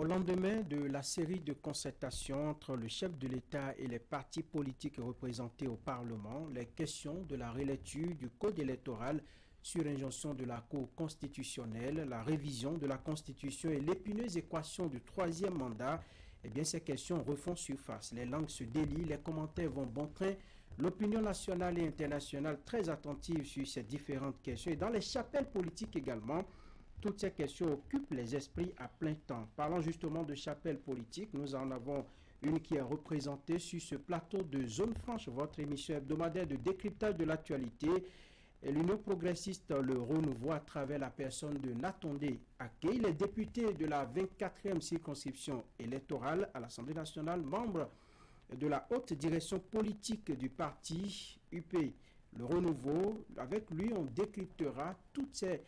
Au lendemain de la série de concertations entre le chef de l'État et les partis politiques représentés au Parlement, les questions de la relecture du code électoral sur injonction de la Cour constitutionnelle, la révision de la Constitution et l'épineuse équation du troisième mandat, eh bien ces questions refont surface. Les langues se délient, les commentaires vont bon train, l'opinion nationale et internationale très attentive sur ces différentes questions et dans les chapelles politiques également. Toutes ces questions occupent les esprits à plein temps. Parlant justement de chapelle politique, nous en avons une qui est représentée sur ce plateau de Zone Franche, votre émission hebdomadaire de décryptage de l'actualité. L'Union progressiste Le Renouveau, à travers la personne de Natondé Aké, il est député de la 24e circonscription électorale à l'Assemblée nationale, membre de la haute direction politique du parti UP. Le Renouveau, avec lui, on décryptera toutes ces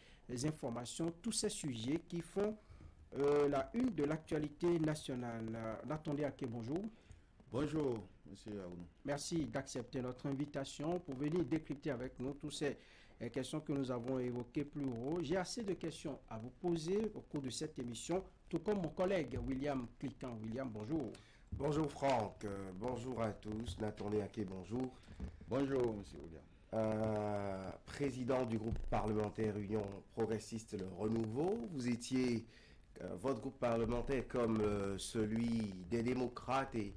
informations, tous ces sujets qui font la une de l'actualité nationale. Natondé Aké, bonjour. Bonjour, monsieur Aounou. Merci d'accepter notre invitation pour venir décrypter avec nous toutes ces questions que nous avons évoquées plus haut. J'ai assez de questions à vous poser au cours de cette émission, tout comme mon collègue William Cliquant. William, bonjour. Bonjour Franck, bonjour à tous. Natondé Aké, bonjour. Bonjour, monsieur William. Président du groupe parlementaire Union progressiste Le Renouveau, vous étiez, votre groupe parlementaire comme celui des démocrates et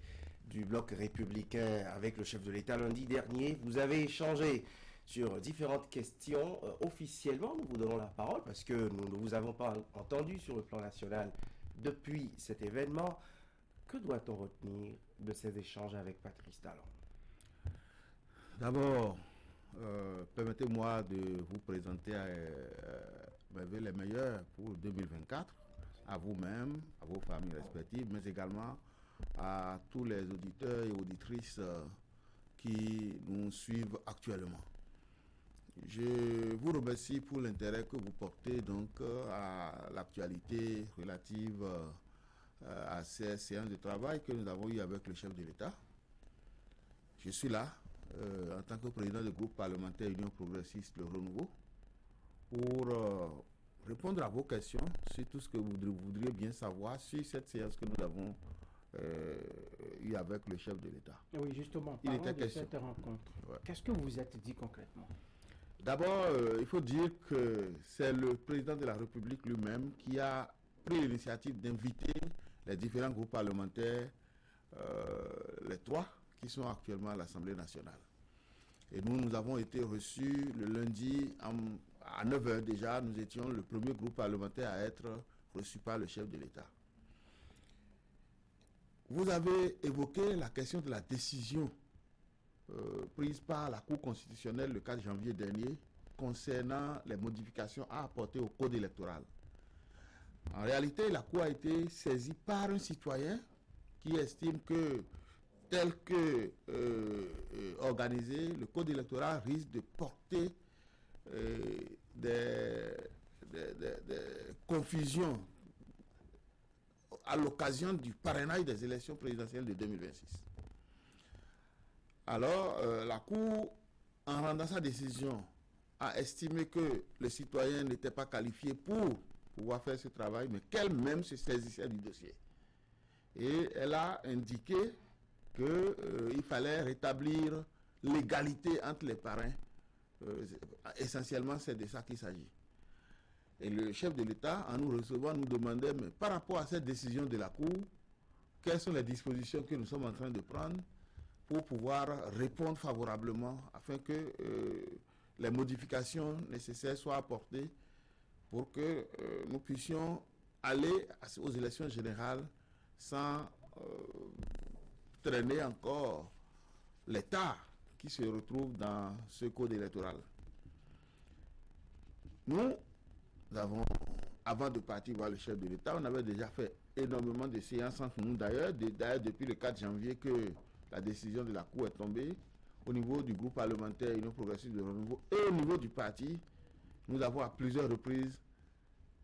du bloc républicain avec le chef de l'État lundi dernier. Vous avez échangé sur différentes questions. Officiellement, nous vous donnons la parole parce que nous ne vous avons pas entendu sur le plan national depuis cet événement. Que doit-on retenir de ces échanges avec Patrice Talon? D'abord, permettez-moi de vous présenter les meilleurs pour 2024, à vous-même, à vos familles respectives, mais également à tous les auditeurs et auditrices qui nous suivent actuellement. Je vous remercie pour l'intérêt que vous portez donc à l'actualité relative à ces séances de travail que nous avons eues avec le chef de l'État. Je suis là en tant que président du groupe parlementaire Union progressiste Le Renouveau pour répondre à vos questions sur tout ce que vous voudriez bien savoir sur cette séance que nous avons eu avec le chef de l'État. Oui, justement, parlons de cette rencontre. Ouais. Qu'est-ce que vous vous êtes dit concrètement? D'abord, il faut dire que c'est le président de la République lui-même qui a pris l'initiative d'inviter les différents groupes parlementaires, les trois qui sont actuellement à l'Assemblée nationale. Et nous avons été reçus le lundi à 9h déjà. Nous étions le premier groupe parlementaire à être reçu par le chef de l'État. Vous avez évoqué la question de la décision prise par la Cour constitutionnelle le 4 janvier dernier concernant les modifications à apporter au code électoral. En réalité, la Cour a été saisie par un citoyen qui estime que tel que organisé, le code électoral risque de porter des confusions à l'occasion du parrainage des élections présidentielles de 2026. Alors, la Cour, en rendant sa décision, a estimé que le citoyen n'était pas qualifié pour pouvoir faire ce travail, mais qu'elle-même se saisissait du dossier. Et elle a indiqué qu'il fallait rétablir l'égalité entre les parrains. Essentiellement, c'est de ça qu'il s'agit. Et le chef de l'État, en nous recevant, nous demandait, mais par rapport à cette décision de la Cour, quelles sont les dispositions que nous sommes en train de prendre pour pouvoir répondre favorablement afin que les modifications nécessaires soient apportées pour que nous puissions aller aux élections générales sans traîner encore l'État qui se retrouve dans ce code électoral. Nous avons, avant de partir voir le chef de l'État, on avait déjà fait énormément de séances entre nous. D'ailleurs, depuis le 4 janvier que la décision de la Cour est tombée, au niveau du groupe parlementaire Union progressiste de Renouveau et au niveau du parti, nous avons à plusieurs reprises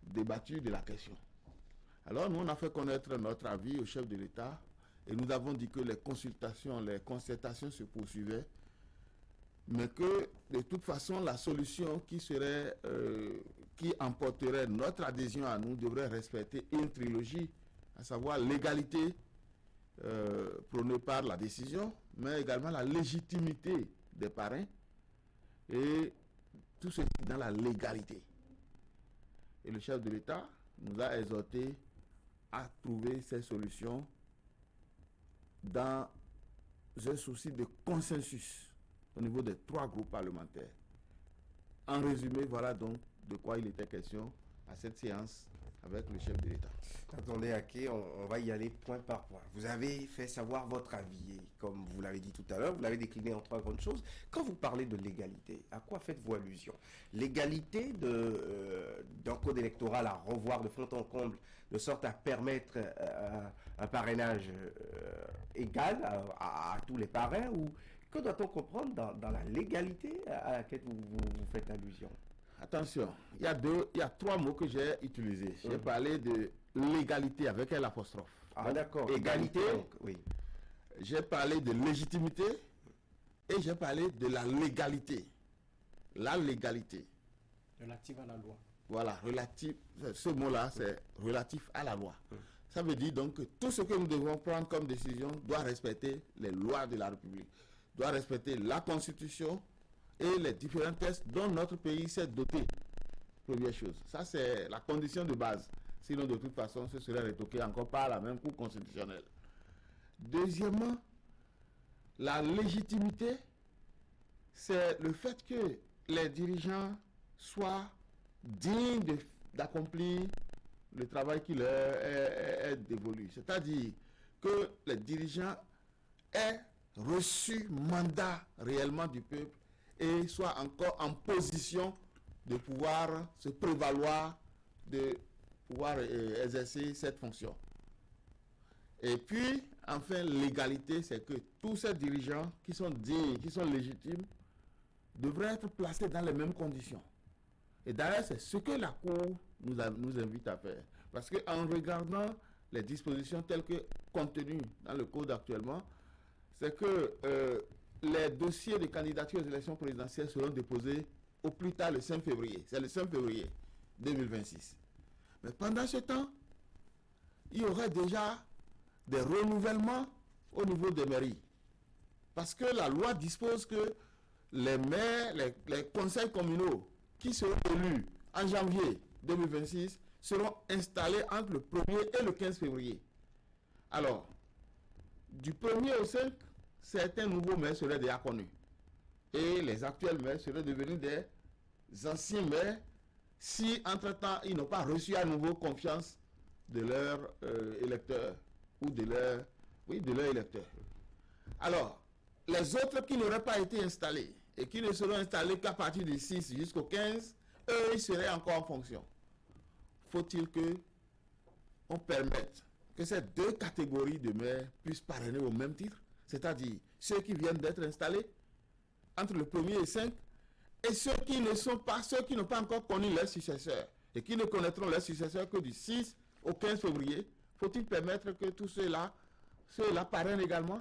débattu de la question. Alors, nous, on a fait connaître notre avis au chef de l'État et nous avons dit que les consultations, les concertations se poursuivaient, mais que de toute façon, la solution qui emporterait notre adhésion à nous devrait respecter une trilogie à savoir l'égalité prônée par la décision, mais également la légitimité des parrains, et tout ceci dans la légalité. Et le chef de l'État nous a exhortés à trouver ces solutions dans un souci de consensus au niveau des 3 groupes parlementaires. En résumé, voilà donc de quoi il était question à cette séance avec le chef de l'État. Attendez, Aké, on va y aller point par point. Vous avez fait savoir votre avis, et comme vous l'avez dit tout à l'heure, vous l'avez décliné en 3 grandes choses. Quand vous parlez de légalité, à quoi faites-vous allusion? L'égalité d'un code électoral à revoir de fond en comble, de sorte à permettre un parrainage égal à tous les parrains, ou que doit-on comprendre dans la légalité à laquelle vous faites allusion? Attention, il y a 3 mots que j'ai utilisés. J'ai parlé de l'égalité avec un apostrophe. Ah, d'accord. Égalité, donc, oui. J'ai parlé de légitimité et j'ai parlé de la légalité. La légalité. Relative à la loi. Voilà, ce mot-là, c'est relatif à la loi. Ça veut dire donc que tout ce que nous devons prendre comme décision doit respecter les lois de la République, doit respecter la Constitution et les différents textes dont notre pays s'est doté. Première chose. Ça, c'est la condition de base. Sinon, de toute façon, ce serait retoqué encore par la même Cour constitutionnelle. Deuxièmement, la légitimité, c'est le fait que les dirigeants soient dignes d'accomplir le travail qui leur est dévolu. C'est-à-dire que les dirigeants aient reçu mandat réellement du peuple et soient encore en position de pouvoir se prévaloir, de pouvoir exercer cette fonction. Et puis, enfin, l'égalité, c'est que tous ces dirigeants qui sont dignes, qui sont légitimes, devraient être placés dans les mêmes conditions. Et d'ailleurs, c'est ce que la Cour nous invite à faire. Parce qu'en regardant les dispositions telles que contenues dans le Code actuellement, c'est que les dossiers de candidature aux élections présidentielles seront déposés au plus tard le 5 février. C'est le 5 février 2026. Mais pendant ce temps, il y aurait déjà des renouvellements au niveau des mairies. Parce que la loi dispose que les maires, les conseils communaux qui seront élus en janvier 2026 seront installés entre le 1er et le 15 février. Alors, du 1er au 5, certains nouveaux maires seraient déjà connus. Et les actuels maires seraient devenus des anciens maires si, entre-temps, ils n'ont pas reçu à nouveau confiance de leurs électeurs ou de leurs électeurs. Alors, les autres qui n'auraient pas été installés et qui ne seront installés qu'à partir du 6 jusqu'au 15, eux, ils seraient encore en fonction. Faut-il qu'on permette que ces 2 catégories de maires puissent parrainer au même titre, c'est-à-dire ceux qui viennent d'être installés entre le 1er et 5, et ceux qui ne sont pas, ceux qui n'ont pas encore connu leurs successeurs, et qui ne connaîtront leurs successeurs que du 6 au 15 février, faut-il permettre que tous ceux-là parrainent également?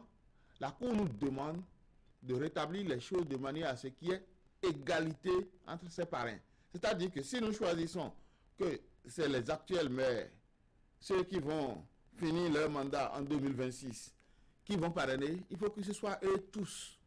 La Cour nous demande de rétablir les choses de manière à ce qu'il y ait égalité entre ces parrains. C'est-à-dire que si nous choisissons que c'est les actuels maires, ceux qui vont finir leur mandat en 2026, qui vont parrainer, il faut que ce soit eux tous.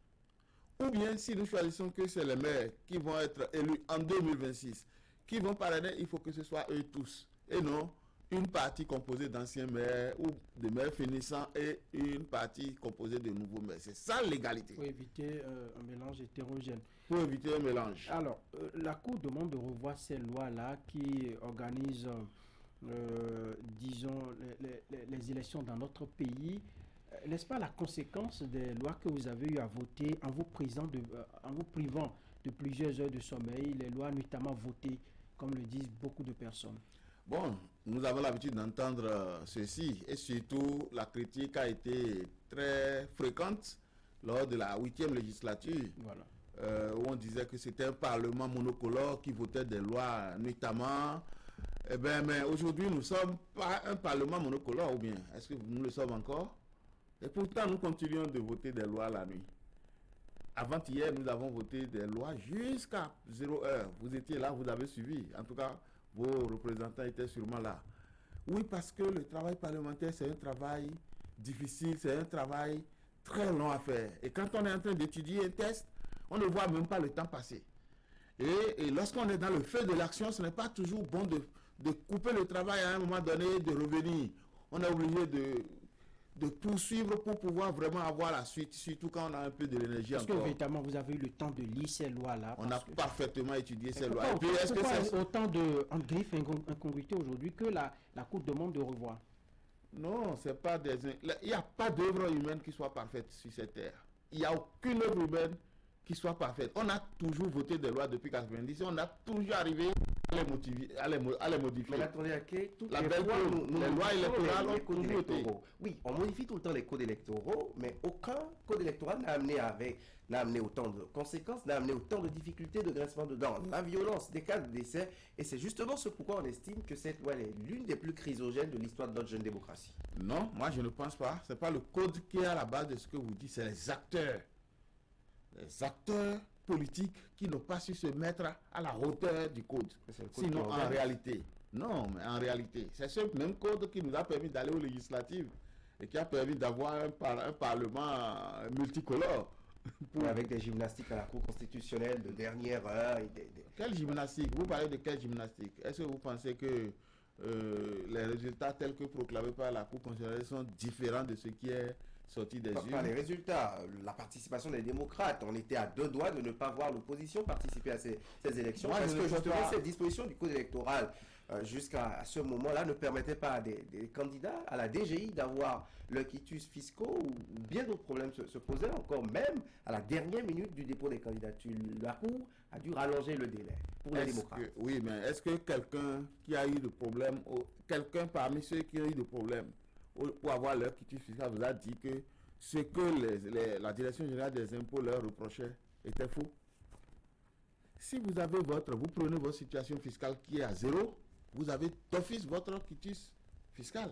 Ou bien, si nous choisissons que c'est les maires qui vont être élus en 2026, qui vont parrainer, il faut que ce soit eux tous. Et non une partie composée d'anciens maires ou de maires finissants et une partie composée de nouveaux maires. C'est ça l'égalité. Pour éviter un mélange hétérogène. Pour éviter un mélange. Alors, la Cour demande de revoir ces lois-là qui organisent, disons, les élections dans notre pays. N'est-ce pas la conséquence des lois que vous avez eu à voter en vous privant de plusieurs heures de sommeil, les lois notamment votées, comme le disent beaucoup de personnes? Bon, nous avons l'habitude d'entendre ceci, et surtout la critique a été très fréquente lors de la 8e législature, voilà. Où on disait que c'était un parlement monocolore qui votait des lois nuitamment. Eh bien, mais aujourd'hui, nous ne sommes pas un parlement monocolore, ou bien est-ce que nous le sommes encore? Et pourtant, nous continuons de voter des lois la nuit. Avant-hier, nous avons voté des lois jusqu'à 0 heure. Vous étiez là, vous avez suivi. En tout cas, vos représentants étaient sûrement là. Oui, parce que le travail parlementaire, c'est un travail difficile, c'est un travail très long à faire. Et quand on est en train d'étudier un test, on ne voit même pas le temps passer. Et lorsqu'on est dans le feu de l'action, ce n'est pas toujours bon de couper le travail à un moment donné, de revenir. On est obligé de poursuivre pour pouvoir vraiment avoir la suite, surtout quand on a un peu de l'énergie encore. Est-ce que véritablement vous avez eu le temps de lire ces lois-là? On a parfaitement étudié ces lois. Pourquoi, est-ce que autant de griffes incongruités aujourd'hui que la Cour demande de revoir? Non, c'est pas des... Il n'y a pas d'œuvre humaine qui soit parfaite sur cette terre. Il n'y a aucune œuvre humaine qui soit parfaite. On a toujours voté des lois depuis 1990 et on a toujours arrivé à les modifier. Mais attendez, toutes La les belle fois, les lois électorales ont codes toujours été... électoraux. Oui, on modifie tout le temps les codes électoraux, mais aucun code électoral n'a amené autant de conséquences, n'a amené autant de difficultés, de grincement de dents, la violence, des cas de décès. Et c'est justement ce pourquoi on estime que cette loi est l'une des plus chrysogènes de l'histoire de notre jeune démocratie. Non, moi je ne pense pas. Ce n'est pas le code qui est à la base de ce que vous dites, c'est les acteurs. Les acteurs politiques qui n'ont pas su se mettre à la hauteur du code. Sinon, en réalité, non, mais en réalité, c'est ce même code qui nous a permis d'aller aux législatives et qui a permis d'avoir un parlement multicolore. Avec des gymnastiques à la Cour constitutionnelle de dernière heure. Quelle gymnastique? Vous parlez de quelle gymnastique? Est-ce que vous pensez que les résultats tels que proclamés par la Cour constitutionnelle sont différents de ce qui est sorti des urnes? Pas les résultats, la participation des démocrates. On était à 2 doigts de ne pas voir l'opposition participer à ces élections. Parce que justement, cette disposition du code électoral, jusqu'à ce moment-là, ne permettait pas à des candidats à la DGI d'avoir leurs quitus fiscaux ou bien d'autres problèmes se posaient encore, même à la dernière minute du dépôt des candidatures. La Cour a dû rallonger le délai pour les démocrates. Oui, mais est-ce que quelqu'un qui a eu de problème, quelqu'un parmi ceux qui ont eu de problème pour avoir leur quitus fiscal vous a dit que ce que la Direction générale des impôts leur reprochait était faux? Si vous avez vous prenez votre situation fiscale qui est à 0, vous avez d'office votre quitus fiscal.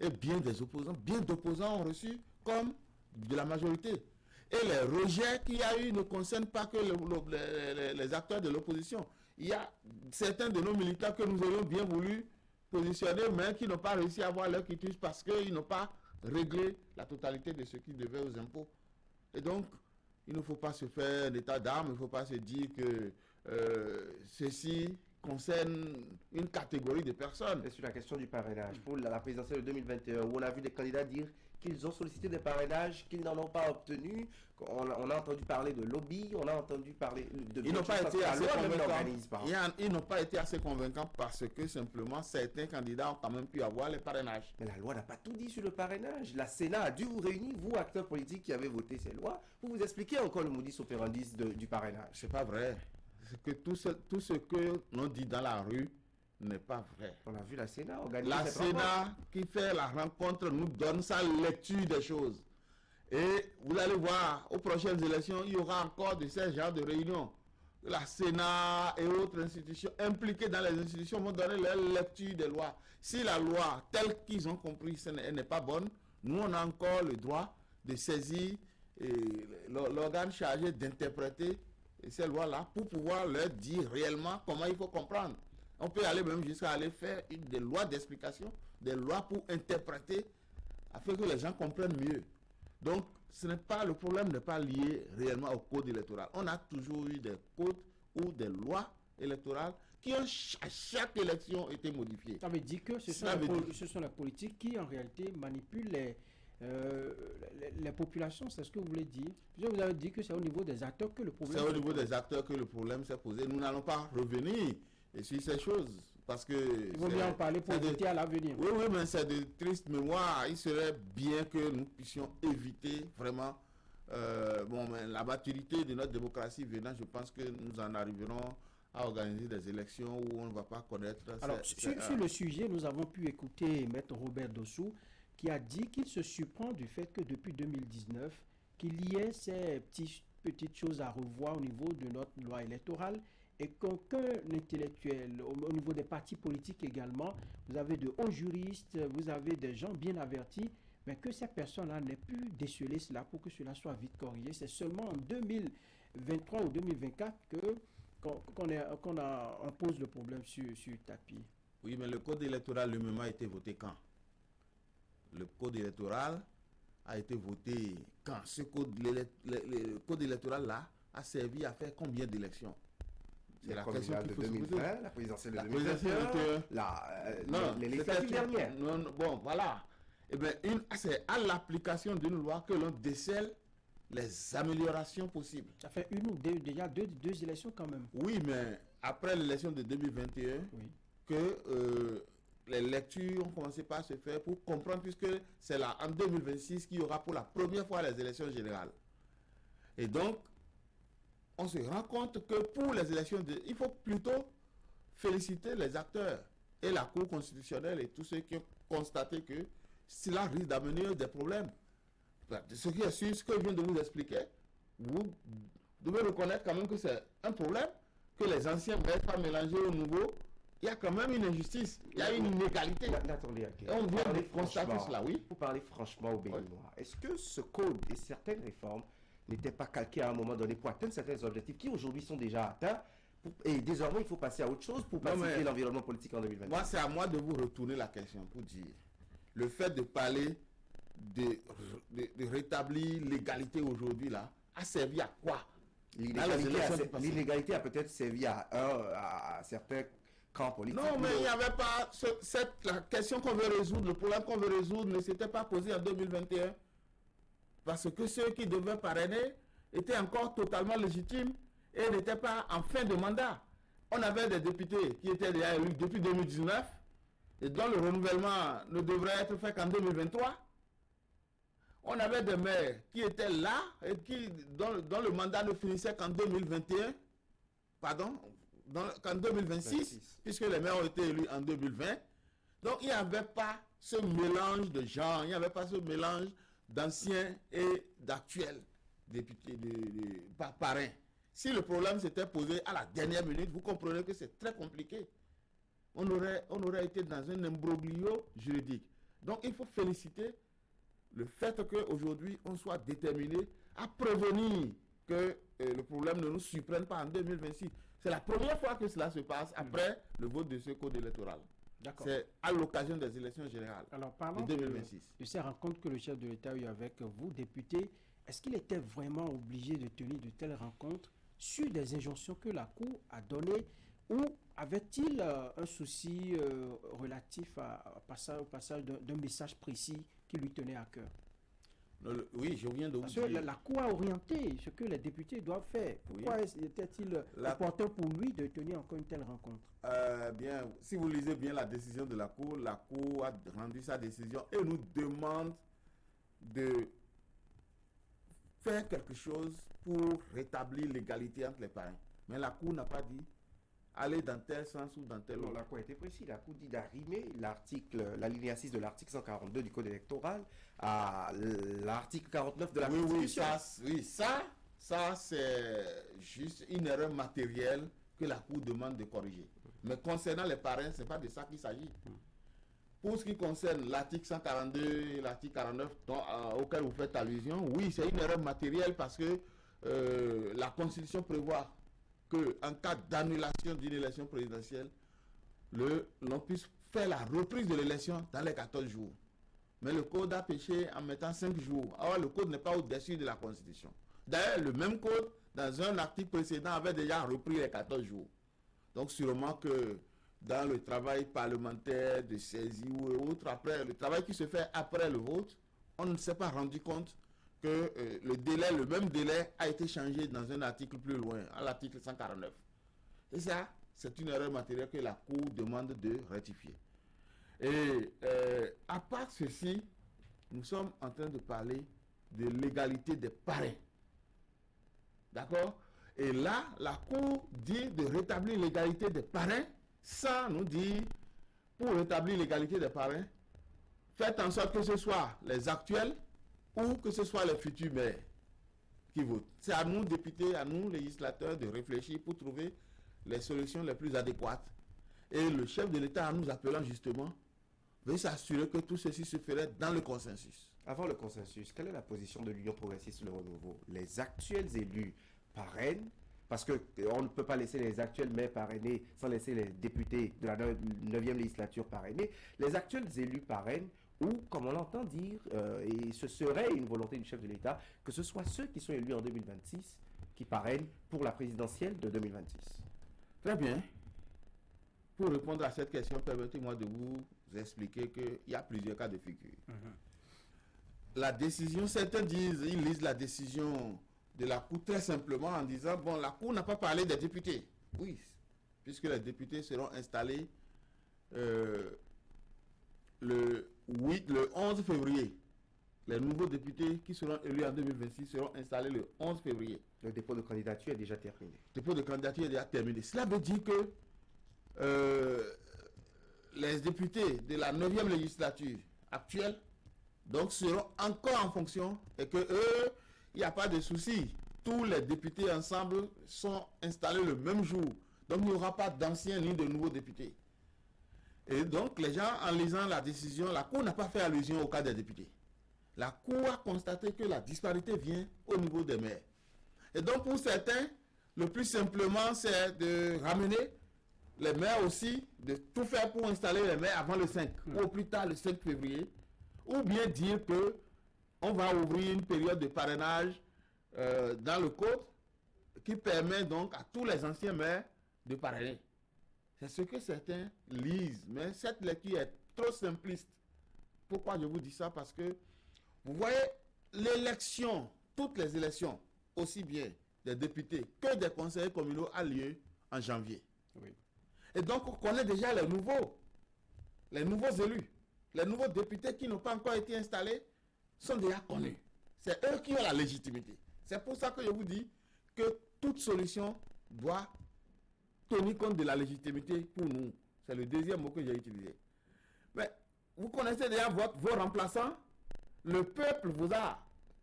Et bien d'opposants ont reçu comme de la majorité. Et les rejets qu'il y a eu ne concernent pas que les acteurs de l'opposition. Il y a certains de nos militants que nous aurions bien voulu positionner, mais qui n'ont pas réussi à avoir leur quitus parce qu'ils n'ont pas réglé la totalité de ce qu'ils devaient aux impôts. Et donc, il ne faut pas se faire d'état d'âme, il ne faut pas se dire que ceci concerne une catégorie de personnes. Et sur la question du parrainage, pour la présidentielle de 2021, où on a vu des candidats dire qu'ils ont sollicité des parrainages, qu'ils n'en ont pas obtenu. On a entendu parler de lobby, on a entendu parler de... Ils n'ont pas été assez convaincants. Ils n'ont pas été assez convaincants parce que simplement certains candidats ont quand même pu avoir les parrainages. Mais la loi n'a pas tout dit sur le parrainage. La Sénat a dû vous réunir, vous, acteurs politiques qui avez voté ces lois, pour vous expliquer encore le modus operandi du parrainage. C'est pas vrai. C'est que tout ce que l'on dit dans la rue n'est pas vrai. On a vu la Sénat organiser la Sénat qui fait la rencontre nous donne sa lecture des choses. Et vous allez voir, aux prochaines élections, il y aura encore de ces genres de réunions. La Sénat et autres institutions impliquées dans les institutions vont donner leur lecture des lois. Si la loi, telle qu'ils ont compris, elle n'est pas bonne, nous, on a encore le droit de saisir l'organe chargé d'interpréter ces lois-là pour pouvoir leur dire réellement comment il faut comprendre. On peut aller même jusqu'à aller faire des lois d'explication, des lois pour interpréter, afin que les gens comprennent mieux. Donc, le problème n'est pas lié réellement au code électoral. On a toujours eu des codes ou des lois électorales qui ont à chaque élection été modifiées. Ça veut dire que ce sont les politiques qui en réalité manipulent les populations, c'est ce que vous voulez dire? Vous avez dit que c'est au niveau des acteurs que le problème... C'est au niveau des acteurs que le problème s'est posé. Nous n'allons pas revenir sur ces choses. Parce que il vaut bien en parler pour éviter à l'avenir. Oui, mais c'est de tristes mémoires. Il serait bien que nous puissions éviter vraiment la maturité de notre démocratie venant. Je pense que nous en arriverons à organiser des élections où on ne va pas connaître... Alors, sur le sujet, nous avons pu écouter Maître Robert Dossou qui a dit qu'il se surprend du fait que depuis 2019, qu'il y ait ces petites choses à revoir au niveau de notre loi électorale et qu'aucun intellectuel, au niveau des partis politiques également, vous avez de hauts juristes, vous avez des gens bien avertis, mais que ces personnes-là n'aient pu déceler cela pour que cela soit vite corrigé. C'est seulement en 2023 ou 2024 qu'on pose le problème sur le tapis. Oui, mais le code électoral lui-même a été voté quand? Le code électoral a été voté quand? Ce code, le code électoral-là a servi à faire combien d'élections? C'est la question qu'il faut se poser. La présidentielle de 2021, non, les législatives dernières. Bon, voilà. Eh bien, c'est à l'application d'une loi que l'on décèle les améliorations possibles. Ça fait une ou déjà deux élections quand même. Oui, mais après l'élection de 2021, oui, que les lectures ont commencé par se faire pour comprendre, puisque c'est là en 2026 qu'il y aura pour la première fois les élections générales. Et donc, on se rend compte que pour les élections, il faut plutôt féliciter les acteurs et la Cour constitutionnelle et tous ceux qui ont constaté que cela risque d'amener des problèmes. Ce qui est sûr, ce que je viens de vous expliquer, vous devez reconnaître quand même que c'est un problème, que les anciens ne vont pas mélanger aux nouveaux. Il y a quand même une injustice, il y a une inégalité. Attendez, on vient de constater cela, oui. Vous parlez franchement au Béninois. Est-ce que ce code et certaines réformes n'étaient pas calquées à un moment donné pour atteindre certains objectifs qui aujourd'hui sont déjà atteints et désormais il faut passer à autre chose pour pacifier l'environnement politique en 2020? Moi, c'est à moi de vous retourner la question pour dire le fait de parler de rétablir l'égalité aujourd'hui là a servi à quoi? L'inégalité a peut-être servi à certains camps politiques. Non, mais il n'y avait pas la question qu'on veut résoudre, le problème qu'on veut résoudre ne s'était pas posé en 2021 parce que ceux qui devaient parrainer étaient encore totalement légitimes et n'étaient pas en fin de mandat. On avait des députés qui étaient déjà élus depuis 2019 et dont le renouvellement ne devrait être fait qu'en 2023. On avait des maires qui étaient là et dont le mandat ne finissait qu'en 2021, pardon, qu'en 2026, puisque les maires ont été élus en 2020. Donc il n'y avait pas ce mélange de gens, il n'y avait pas ce mélange d'anciens et d'actuels députés, parrains. Si le problème s'était posé à la dernière minute, vous comprenez que c'est très compliqué. On aurait été dans un imbroglio juridique. Donc il faut féliciter le fait qu'aujourd'hui on soit déterminé à prévenir que le problème ne nous surprenne pas en 2026. C'est la première fois que cela se passe après le vote de ce code électoral. C'est à l'occasion des élections générales. Alors, parlons de 2026. De ces rencontres que le chef de l'État a eues avec vous, députés, est-ce qu'il était vraiment obligé de tenir de telles rencontres sur des injonctions que la Cour a données ou avait-il un souci relatif au passage d'un message précis qui lui tenait à cœur? Oui, je viens de vous dire. Parce que la Cour a orienté ce que les députés doivent faire. Pourquoi était-il important pour lui de tenir encore une telle rencontre? Bien, si vous lisez bien la décision de la Cour a rendu sa décision et nous demande de faire quelque chose pour rétablir l'égalité entre les parents. Mais la Cour n'a pas dit aller dans tel sens ou dans tel autre. La Cour a été précise. La Cour dit d'arrimer l'alinéa 6 de l'article 142 du Code électoral à l'article 49 de la Constitution. Ça c'est juste une erreur matérielle que la Cour demande de corriger. Mais concernant les parrains, ce n'est pas de ça qu'il s'agit. Pour ce qui concerne l'article 142 et l'article 49 auquel vous faites allusion, oui, c'est une erreur matérielle parce que la Constitution prévoit qu'en cas d'annulation d'une élection présidentielle, l'on puisse faire la reprise de l'élection dans les 14 jours. Mais le Code a péché en mettant 5 jours. Alors le Code n'est pas au-dessus de la Constitution. D'ailleurs, le même Code, dans un article précédent, avait déjà repris les 14 jours. Donc sûrement que dans le travail parlementaire de saisie ou autre, après le travail qui se fait après le vote, on ne s'est pas rendu compte que le même délai a été changé dans un article plus loin, à l'article 149. Et ça, c'est une erreur matérielle que la Cour demande de rectifier. Et à part ceci, nous sommes en train de parler de l'égalité des parrains. D'accord? Et là, la Cour dit de rétablir l'égalité des parrains sans nous dire, pour rétablir l'égalité des parrains, faites en sorte que ce soit les actuels ou que ce soit les futurs maires qui votent. C'est à nous, députés, à nous, législateurs, de réfléchir pour trouver les solutions les plus adéquates. Et le chef de l'État, en nous appelant justement, veut s'assurer que tout ceci se ferait dans le consensus. Avant le consensus, quelle est la position de l'Union progressiste Le Renouveau? Les actuels élus parrainent Parce qu'on ne peut pas laisser les actuels maires parrainés sans laisser les députés de la 9e législature parrainés. Les actuels élus parrainent ou, comme on l'entend dire, et ce serait une volonté du chef de l'État, que ce soit ceux qui sont élus en 2026 qui parrainent pour la présidentielle de 2026. Très bien. Pour répondre à cette question, permettez-moi de vous expliquer qu'il y a plusieurs cas de figure. La décision, certains disent, ils lisent la décision de la Cour très simplement en disant, bon, la Cour n'a pas parlé des députés. Oui, puisque les députés seront installés le 11 février. Les nouveaux députés qui seront élus en 2026 seront installés le 11 février. Le dépôt de candidature est déjà terminé. Le dépôt de candidature est déjà terminé. Cela veut dire que les députés de la 9e législature actuelle donc seront encore en fonction et que eux, il n'y a pas de souci. Tous les députés ensemble sont installés le même jour. Donc il n'y aura pas d'anciens ni de nouveaux députés. Et donc les gens, en lisant la décision, la Cour n'a pas fait allusion au cas des députés. La Cour a constaté que la disparité vient au niveau des maires. Et donc pour certains, le plus simplement, c'est de ramener les maires aussi, de tout faire pour installer les maires avant le 5, ou au plus tard le 5 février, ou bien dire que on va ouvrir une période de parrainage dans le code qui permet donc à tous les anciens maires de parrainer. C'est ce que certains lisent, mais cette lecture est trop simpliste. Pourquoi je vous dis ça? Parce que vous voyez, l'élection, toutes les élections, aussi bien des députés que des conseillers communaux, a lieu en janvier. Oui. Et donc, on connaît déjà les nouveaux élus. Les nouveaux députés qui n'ont pas encore été installés sont déjà connus. C'est eux qui ont la légitimité. C'est pour ça que je vous dis que toute solution doit tenir compte de la légitimité pour nous. C'est le deuxième mot que j'ai utilisé. Mais vous connaissez déjà vos remplaçants. Le peuple vous a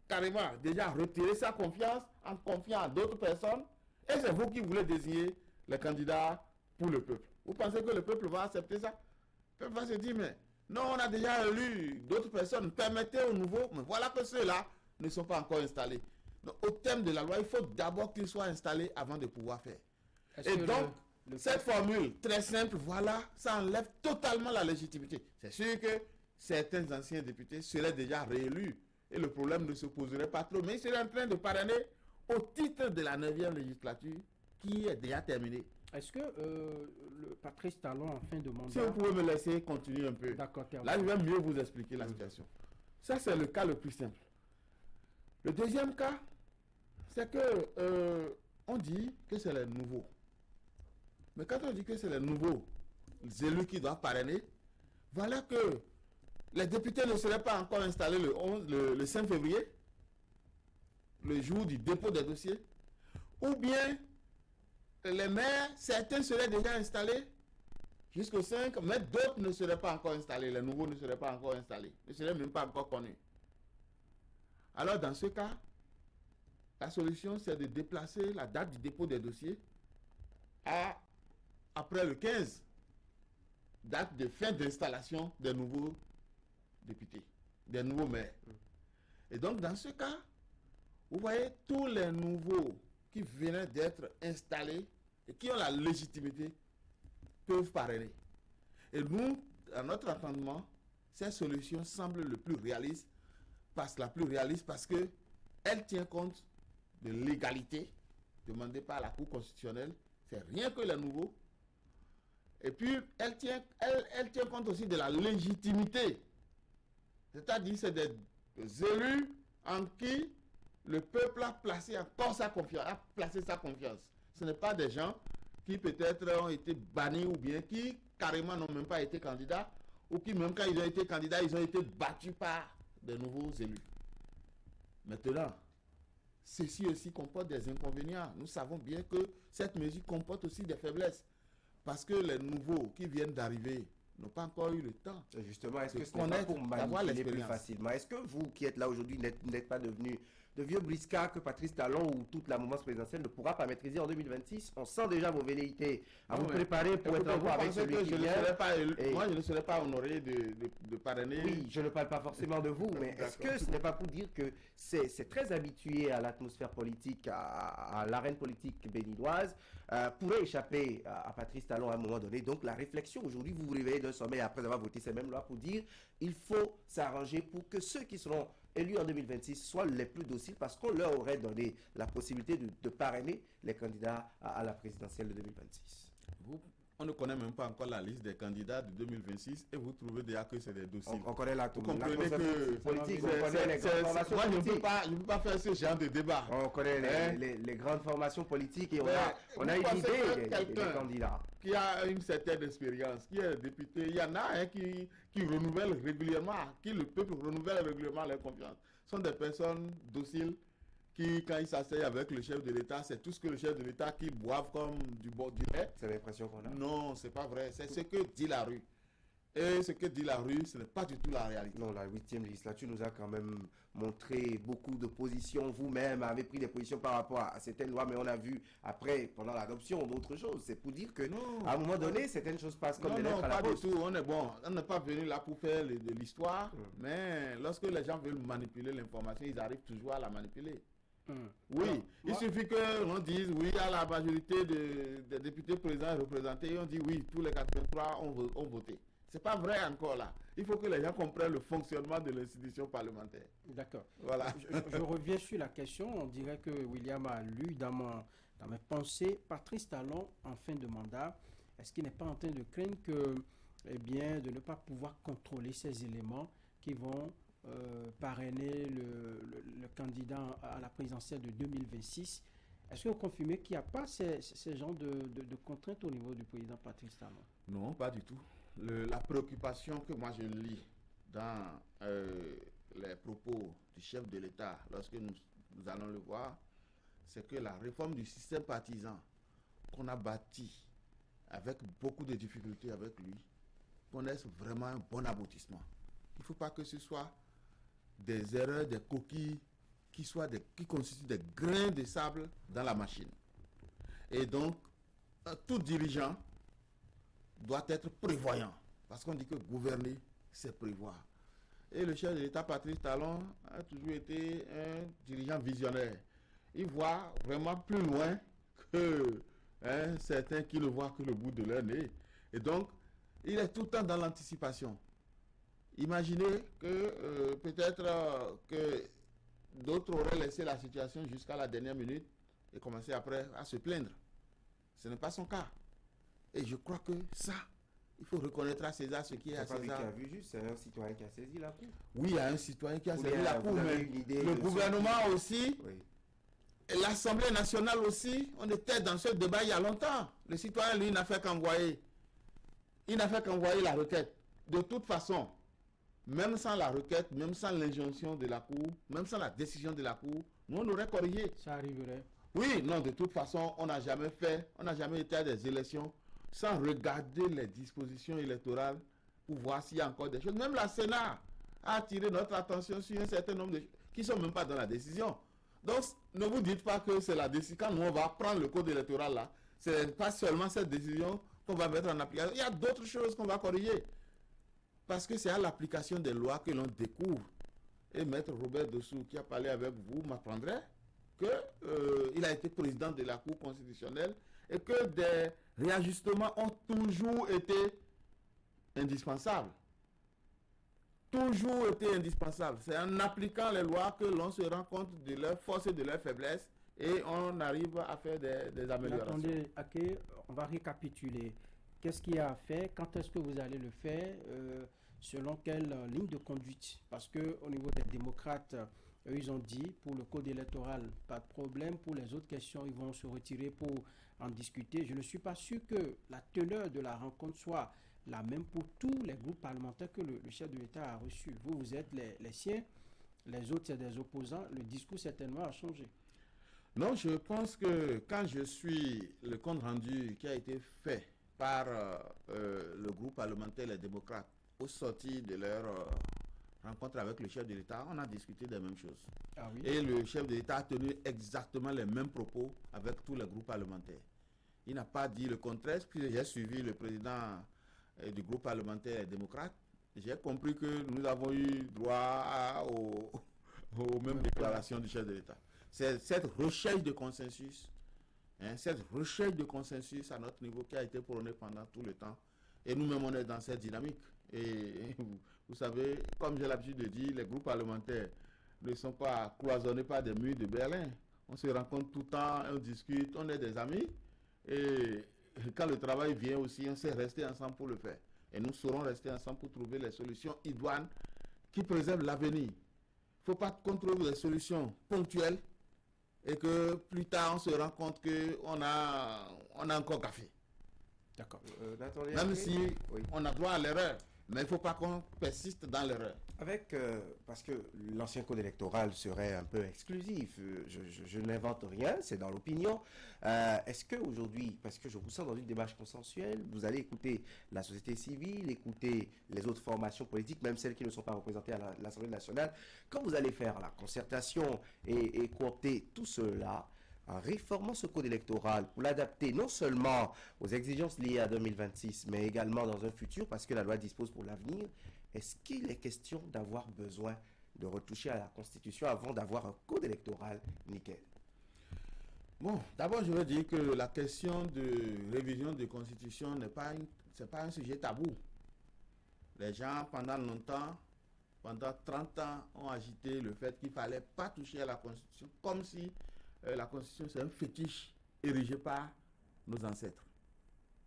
carrément déjà retiré sa confiance en confiant à d'autres personnes. Et c'est vous qui voulez désigner les candidats pour le peuple. Vous pensez que le peuple va accepter ça? Le peuple va se dire, mais non, on a déjà élu d'autres personnes. Permettez aux nouveaux, mais voilà que ceux-là ne sont pas encore installés. Donc, au terme de la loi, il faut d'abord qu'ils soient installés avant de pouvoir faire. Et donc, cette formule très simple, voilà, ça enlève totalement la légitimité. C'est sûr que certains anciens députés seraient déjà réélus et le problème ne se poserait pas trop, mais ils seraient en train de parrainer au titre de la 9e législature qui est déjà terminée. Est-ce que le Patrice Talon, en fin de mandat... Si vous pouvez me laisser continuer un peu. D'accord, là, je vais mieux vous expliquer la situation. Ça, c'est le cas le plus simple. Le deuxième cas, c'est que on dit que c'est les nouveaux. Mais quand on dit que c'est les nouveaux, les élus qui doivent parrainer, voilà que les députés ne seraient pas encore installés le 5 février, le jour du dépôt des dossiers, ou bien les maires, certains seraient déjà installés jusqu'au 5, mais d'autres ne seraient pas encore installés, les nouveaux ne seraient pas encore installés, ne seraient même pas encore connus. Alors dans ce cas, la solution c'est de déplacer la date du dépôt des dossiers après le 15, date de fin d'installation des nouveaux députés, des nouveaux maires. Et donc dans ce cas, vous voyez tous les nouveaux qui venaient d'être installés et qui ont la légitimité peuvent parrainer. Et nous, à notre entendement, cette solution semble la plus réaliste parce que elle tient compte de l'égalité demandée par la Cour constitutionnelle. C'est rien que les nouveaux. Et puis, elle tient compte aussi de la légitimité. C'est-à-dire, c'est des élus en qui le peuple a placé encore sa confiance, Ce n'est pas des gens qui peut-être ont été bannis ou bien qui carrément n'ont même pas été candidats ou qui même quand ils ont été candidats, ils ont été battus par de nouveaux élus. Maintenant, ceci aussi comporte des inconvénients. Nous savons bien que cette mesure comporte aussi des faiblesses parce que les nouveaux qui viennent d'arriver n'ont pas encore eu le temps. Justement, est-ce que ce n'est pas pour manipuler plus facilement? Est-ce que vous qui êtes là aujourd'hui n'êtes pas devenu de vieux briscards que Patrice Talon ou toute la mouvance présidentielle ne pourra pas maîtriser en 2026. On sent déjà vos velléités à vous préparer pour être encore avec celui qui vient. Moi, je ne serais pas honoré de parrainer. Oui, je ne parle pas forcément de vous, mais est-ce que ce n'est pas pour dire que c'est très habitué à l'atmosphère politique, à l'arène politique béninoise, pourrait échapper à Patrice Talon à un moment donné. Donc la réflexion aujourd'hui, vous vous réveillez d'un sommet après avoir voté ces mêmes lois pour dire il faut s'arranger pour que ceux qui seront élus en 2026 soient les plus dociles parce qu'on leur aurait donné la possibilité de parrainer les candidats à la présidentielle de 2026. On ne connaît même pas encore la liste des candidats de 2026 et vous trouvez déjà que c'est des dossiers. On connaît la politique, on connaît les grandes formations moi, politiques. je ne peux pas faire ce genre de débat. On connaît les grandes formations politiques et on a une idée des candidats. Qui a une certaine expérience, qui est député, il y en a qui renouvellent régulièrement, qui le peuple renouvelle régulièrement leur confiance. Ce sont des personnes dociles qui, quand ils s'asseyent avec le chef de l'État, c'est tout ce que le chef de l'État qui boivent comme du lait. C'est l'impression qu'on a. Non, c'est pas vrai. C'est ce que dit la rue. Et ce que dit la rue, ce n'est pas du tout la réalité. Non, la 8e législature nous a quand même montré beaucoup de positions. Vous-même avez pris des positions par rapport à certaines lois, mais on a vu après, pendant l'adoption, d'autres choses. C'est pour dire que à un moment donné, certaines choses passent comme des lettres à la poste. Non, pas du tout. On est bon. On n'est pas venu là pour faire de l'histoire, mais lorsque les gens veulent manipuler l'information, ils arrivent toujours à la manipuler. Oui, il suffit qu'on dise oui à la majorité des députés présents et représentés et on dit oui, tous les 83 ont voté. C'est pas vrai encore là. Il faut que les gens comprennent le fonctionnement de l'institution parlementaire. D'accord. Voilà. Je reviens sur la question. On dirait que William a lu dans mes pensées Patrice Talon en fin de mandat. Est-ce qu'il n'est pas en train de craindre de ne pas pouvoir contrôler ces éléments qui vont parrainer le candidat à la présidentielle de 2026? Est-ce que vous confirmez qu'il n'y a pas ces genres de contraintes au niveau du président Patrice Talon? Non, pas du tout. La préoccupation que moi je lis dans les propos du chef de l'État, lorsque nous allons le voir, c'est que la réforme du système partisan qu'on a bâti avec beaucoup de difficultés avec lui, connaisse vraiment un bon aboutissement. Il ne faut pas que ce soit des erreurs, des coquilles qui constituent des grains de sable dans la machine. Et donc, tout dirigeant doit être prévoyant. Parce qu'on dit que gouverner, c'est prévoir. Et le chef de l'État, Patrice Talon, a toujours été un dirigeant visionnaire. Il voit vraiment plus loin que certains qui ne voient que le bout de leur nez. Et donc, il est tout le temps dans l'anticipation. Imaginez que peut-être que d'autres auraient laissé la situation jusqu'à la dernière minute et commencé après à se plaindre. Ce n'est pas son cas. Et je crois que ça, il faut reconnaître à César ce qui est à César. C'est pas lui qui a vu juste, c'est un citoyen qui a saisi la cour. Oui, il y a un citoyen qui a saisi la cour, mais le gouvernement aussi, et l'Assemblée nationale aussi, on était dans ce débat il y a longtemps. Le citoyen, lui, n'a fait qu'envoyer. Il n'a fait qu'envoyer la requête. De toute façon, même sans la requête, même sans l'injonction de la Cour, même sans la décision de la Cour, nous on aurait corrigé. Ça arriverait. Oui, non, de toute façon, on n'a jamais été à des élections sans regarder les dispositions électorales pour voir s'il y a encore des choses. Même la Sénat a attiré notre attention sur un certain nombre de choses qui ne sont même pas dans la décision. Donc, ne vous dites pas que c'est la décision. Quand nous, on va prendre le code électoral là, c'est pas seulement cette décision qu'on va mettre en application. Il y a d'autres choses qu'on va corriger. Parce que c'est à l'application des lois que l'on découvre. Et Maître Robert Dossou, qui a parlé avec vous, m'apprendrait qu'il a été président de la Cour constitutionnelle et que des réajustements ont toujours été indispensables. Toujours été indispensables. C'est en appliquant les lois que l'on se rend compte de leurs forces et de leurs faiblesses et on arrive à faire des améliorations. Attendez, okay, on va récapituler. Qu'est-ce qu'il y a à faire? Quand est-ce que vous allez le faire? Selon quelle ligne de conduite? Parce qu'au niveau des démocrates, eux, ils ont dit pour le code électoral, pas de problème. Pour les autres questions, ils vont se retirer pour en discuter. Je ne suis pas sûr que la teneur de la rencontre soit la même pour tous les groupes parlementaires que le chef de l'État a reçus. Vous êtes les siens, les autres, c'est des opposants. Le discours, certainement, a changé. Non, je pense que quand je suis le compte rendu qui a été fait par le groupe parlementaire Les Démocrates au sorti de leur rencontre avec le chef de l'État, on a discuté des mêmes choses. Ah oui. Et le chef de l'État a tenu exactement les mêmes propos avec tous les groupes parlementaires. Il n'a pas dit le contraire, puis j'ai suivi le président du groupe parlementaire démocrate. J'ai compris que nous avons eu droit aux mêmes déclarations du chef de l'État. C'est cette recherche de consensus, cette recherche de consensus à notre niveau qui a été prônée pendant tout le temps. Et nous-mêmes, on est dans cette dynamique. Et vous savez, comme j'ai l'habitude de dire, les groupes parlementaires ne sont pas cloisonnés par des murs de Berlin. On se rencontre tout le temps, on discute, on est des amis. Et quand le travail vient aussi, on sait rester ensemble pour le faire. Et nous saurons rester ensemble pour trouver les solutions idoines qui préservent l'avenir. Il ne faut pas qu'on trouve des solutions ponctuelles et que plus tard on se rend compte qu'on a encore café. D'accord. Même si on a droit à l'erreur, mais il ne faut pas qu'on persiste dans l'erreur. Parce que l'ancien code électoral serait un peu exclusif, je n'invente rien, c'est dans l'opinion. Est-ce qu'aujourd'hui, parce que je vous sens dans une démarche consensuelle, vous allez écouter la société civile, écouter les autres formations politiques, même celles qui ne sont pas représentées à l'Assemblée nationale, quand vous allez faire la concertation et coopter tout cela, en réformant ce code électoral pour l'adapter non seulement aux exigences liées à 2026, mais également dans un futur, parce que la loi dispose pour l'avenir, est-ce qu'il est question d'avoir besoin de retoucher à la Constitution avant d'avoir un code électoral nickel? Bon, d'abord, je veux dire que la question de révision de Constitution c'est pas un sujet tabou. Les gens, pendant longtemps, pendant 30 ans, ont agité le fait qu'il ne fallait pas toucher à la Constitution, comme si la Constitution, c'est un fétiche érigé par nos ancêtres.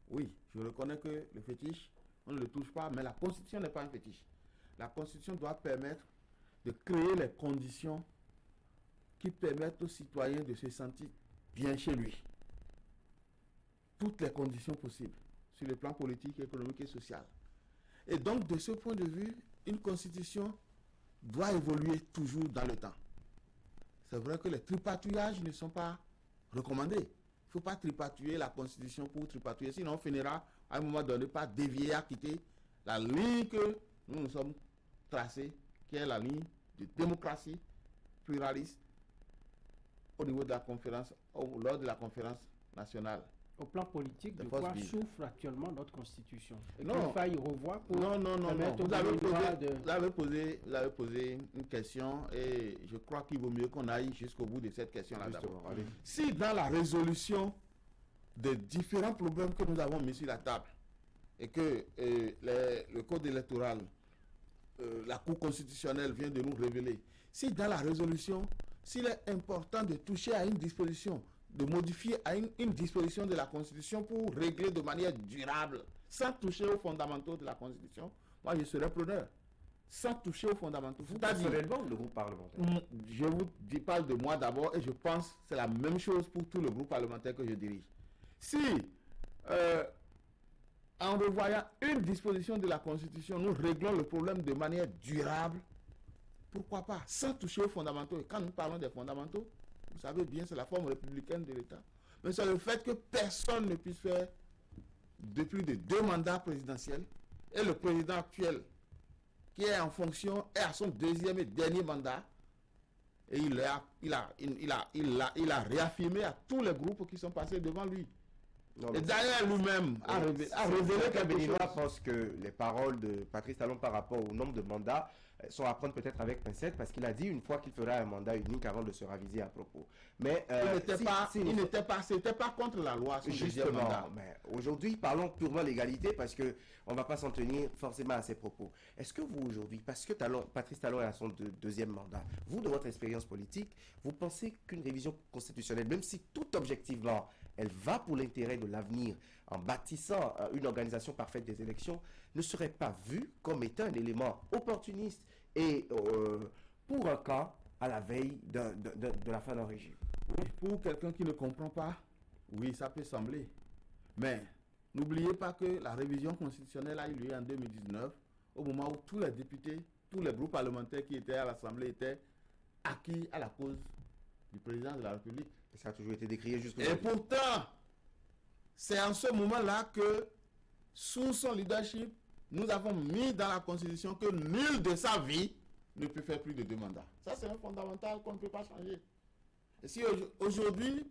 Oui, je reconnais que le fétiche, on ne le touche pas, mais la Constitution n'est pas un fétiche. La Constitution doit permettre de créer les conditions qui permettent aux citoyens de se sentir bien chez lui. Toutes les conditions possibles, sur le plan politique, économique et social. Et donc, de ce point de vue, une Constitution doit évoluer toujours dans le temps. C'est vrai que les tripatouillages ne sont pas recommandés. Il ne faut pas tripatouiller la Constitution pour tripatouiller, sinon on finira à un moment donné par dévier à quitter la ligne que nous nous sommes tracés, qui est la ligne de démocratie pluraliste au niveau de la conférence, lors de la conférence nationale. Au plan politique, de quoi souffre actuellement notre Constitution? Et qu'il faille revoir pour Vous avez posé une question et je crois qu'il vaut mieux qu'on aille jusqu'au bout de cette question-là. Si dans la résolution des différents problèmes que nous avons mis sur la table et que le code électoral, la Cour constitutionnelle vient de nous révéler, si dans la résolution, s'il est important de toucher à une disposition, de modifier à une disposition de la Constitution pour régler de manière durable, sans toucher aux fondamentaux de la Constitution, moi je serais preneur. Sans toucher aux fondamentaux. Vous personnellement, le groupe parlementaire. Je vous parle de moi d'abord et je pense que c'est la même chose pour tout le groupe parlementaire que je dirige. Si, en revoyant une disposition de la Constitution, nous réglons le problème de manière durable, pourquoi pas, sans toucher aux fondamentaux. Et quand nous parlons des fondamentaux, vous savez bien, c'est la forme républicaine de l'État. Mais c'est le fait que personne ne puisse faire de plus de 2 mandats présidentiels. Et le président actuel, qui est en fonction, est à son 2e et dernier mandat. Et il a réaffirmé à tous les groupes qui sont passés devant lui. Non, et d'ailleurs, lui-même a révélé quelque chose. Je pense que les paroles de Patrice Talon par rapport au nombre de mandats sont à prendre peut-être avec pincette, parce qu'il a dit une fois qu'il fera un mandat unique avant de se raviser à propos. Mais c'était pas contre la loi. Justement, mais aujourd'hui, parlons purement l'égalité, parce que on va pas s'en tenir forcément à ces propos. Est-ce que vous aujourd'hui, parce que Patrice Talon est à son 2e mandat, vous de votre expérience politique, vous pensez qu'une révision constitutionnelle, même si tout objectivement elle va pour l'intérêt de l'avenir, en bâtissant une organisation parfaite des élections, ne serait pas vue comme étant un élément opportuniste et pour un cas à la veille de la fin d'un régime? Oui, pour quelqu'un qui ne comprend pas, oui, ça peut sembler. Mais n'oubliez pas que la révision constitutionnelle a eu lieu en 2019, au moment où tous les députés, tous les groupes parlementaires qui étaient à l'Assemblée étaient acquis à la cause du président de la République. Et ça a toujours été décrié jusqu'au Et pourtant, c'est en ce moment-là que, sous son leadership, nous avons mis dans la Constitution que nul de sa vie ne peut faire plus de 2 mandats. Ça, c'est un fondamental qu'on ne peut pas changer. Et si aujourd'hui,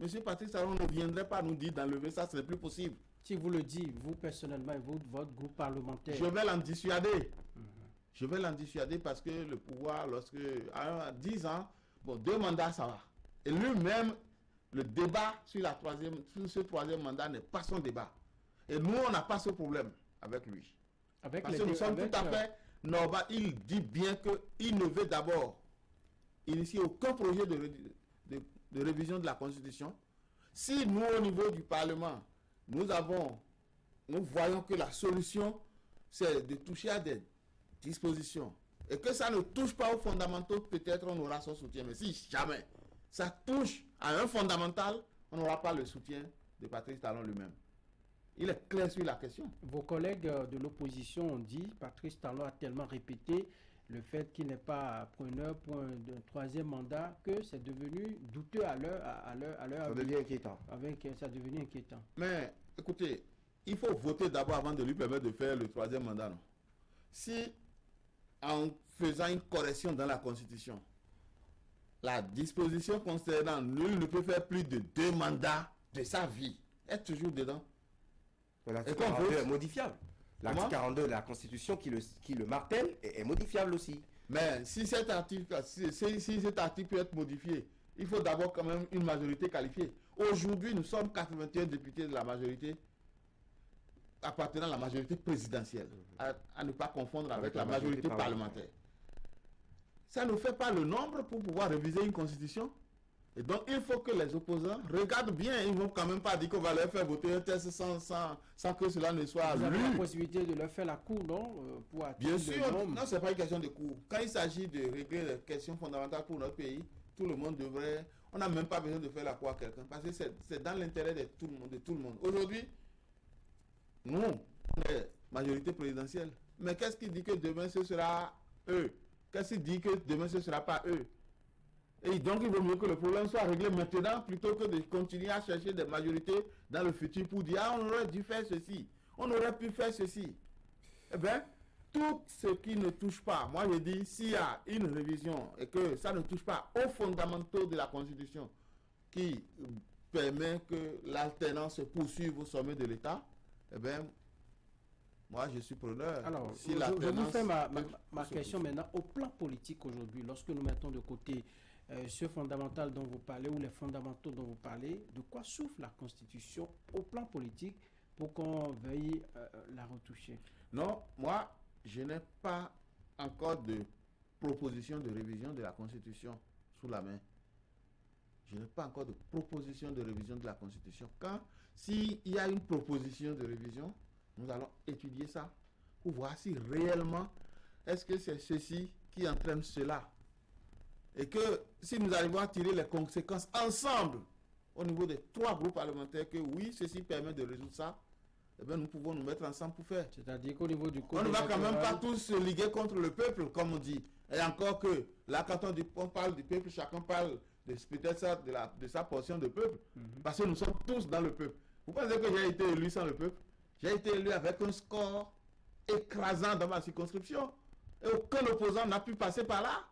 M. Patrice Talon ne viendrait pas nous dire d'enlever ça, ce n'est plus possible. Si vous le dites, vous personnellement et votre groupe parlementaire. Je vais l'en dissuader. Je vais l'en dissuader parce que le pouvoir, lorsque, à 10 ans, bon, 2 mandats, ça va. Et lui-même, le débat sur ce troisième mandat n'est pas son débat. Et nous, on n'a pas ce problème avec lui. Parce que nous sommes tout à fait normal. Il dit bien qu'il ne veut d'abord initier aucun projet de révision de la Constitution. Si nous, au niveau du Parlement, nous voyons que la solution, c'est de toucher à des dispositions et que ça ne touche pas aux fondamentaux, peut-être on aura son soutien. Mais si jamais ça touche à un fondamental, on n'aura pas le soutien de Patrice Talon lui-même. Il est clair sur la question. Vos collègues de l'opposition ont dit, Patrice Talon a tellement répété le fait qu'il n'est pas preneur pour un troisième mandat, que c'est devenu douteux à l'heure. Ça devient inquiétant. Ça devenu inquiétant. Mais écoutez, il faut voter d'abord avant de lui permettre de faire le troisième mandat. Non? Si, en faisant une correction dans la Constitution, la disposition concernant nul ne peut faire plus de 2 mandats de sa vie, est toujours dedans. L'article 42 est modifiable. L'article 42 de la Constitution qui le martèle est modifiable aussi. Mais si cet article peut être modifié, il faut d'abord quand même une majorité qualifiée. Aujourd'hui, nous sommes 81 députés de la majorité appartenant à la majorité présidentielle, à ne pas confondre avec la majorité parlementaire. Ça ne fait pas le nombre pour pouvoir réviser une constitution. Et donc, il faut que les opposants regardent bien. Ils ne vont quand même pas dire qu'on va leur faire voter un texte sans que cela ne soit lu. Vous avez la possibilité de leur faire la cour, non Bien sûr, non, ce n'est pas une question de cour. Quand il s'agit de régler les questions fondamentales pour notre pays, tout le monde devrait... On n'a même pas besoin de faire la cour à quelqu'un, parce que c'est dans l'intérêt de tout le monde. Aujourd'hui, nous, on est majorité présidentielle. Mais qu'est-ce qui dit que demain ce sera eux? Qu'est-ce qui dit que demain ce ne sera pas eux? Et donc, il vaut mieux que le problème soit réglé maintenant plutôt que de continuer à chercher des majorités dans le futur pour dire on aurait dû faire ceci, on aurait pu faire ceci. Eh bien, tout ce qui ne touche pas, moi je dis, s'il y a une révision et que ça ne touche pas aux fondamentaux de la Constitution qui permet que l'alternance se poursuive au sommet de l'État, eh bien, moi je suis preneur. Alors, si je vous fais ma question maintenant. Au plan politique aujourd'hui, lorsque nous mettons de côté ce fondamental dont vous parlez ou les fondamentaux dont vous parlez, de quoi souffre la Constitution au plan politique pour qu'on veuille la retoucher? Non, moi, je n'ai pas encore de proposition de révision de la Constitution sous la main. Je n'ai pas encore de proposition de révision de la Constitution. S'il y a une proposition de révision, nous allons étudier ça pour voir si réellement est-ce que c'est ceci qui entraîne cela. Et que si nous arrivons à tirer les conséquences ensemble au niveau des 3 groupes parlementaires, que oui, ceci permet de résoudre ça, eh bien nous pouvons nous mettre ensemble pour faire. C'est-à-dire qu'au niveau du code on ne va quand même pas tous se liguer contre le peuple, comme on dit. Et encore que, là, quand on parle du peuple, chacun parle peut-être de sa portion de peuple, parce que nous sommes tous dans le peuple. Vous pensez que j'ai été élu sans le peuple? J'ai été élu avec un score écrasant dans ma circonscription. Et aucun opposant n'a pu passer par là.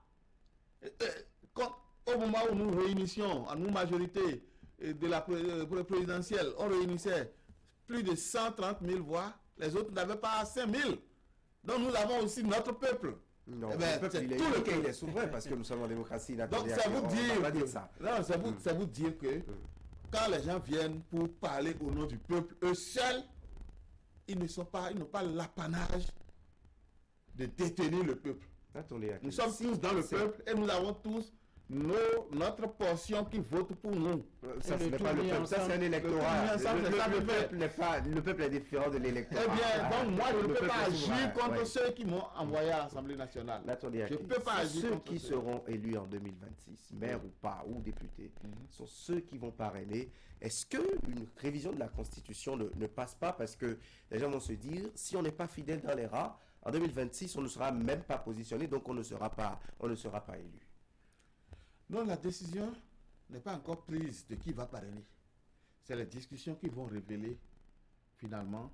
Au moment où nous réunissions, en nous majorité de la présidentielle, on réunissait plus de 130 000 voix, les autres n'avaient pas 5 000. Donc nous avons aussi notre peuple. Non, le peuple, il est souverain parce que nous sommes en démocratie. Donc ça vous dire que quand les gens viennent pour parler au nom du peuple, eux seuls, ils n'ont pas l'apanage de détenir le peuple. Attendez, nous sommes tous dans le peuple et nous avons tous notre portion qui vote pour nous. Ça, ce n'est pas le peuple, ça c'est un électorat. Le peuple est différent de l'électorat. Eh bien, donc moi je ne peux pas agir contre ceux qui m'ont envoyé à l'Assemblée nationale. Je ne peux pas agir contre ceux qui seront élus en 2026, maire ou pas, ou députés, sont ceux qui vont parrainer. Est-ce qu'une révision de la Constitution ne passe pas parce que les gens vont se dire, si on n'est pas fidèle dans les rats, en 2026, on ne sera même pas positionné, donc on ne sera pas élu. Non, la décision n'est pas encore prise de qui va parrainer. C'est les discussions qui vont révéler, finalement,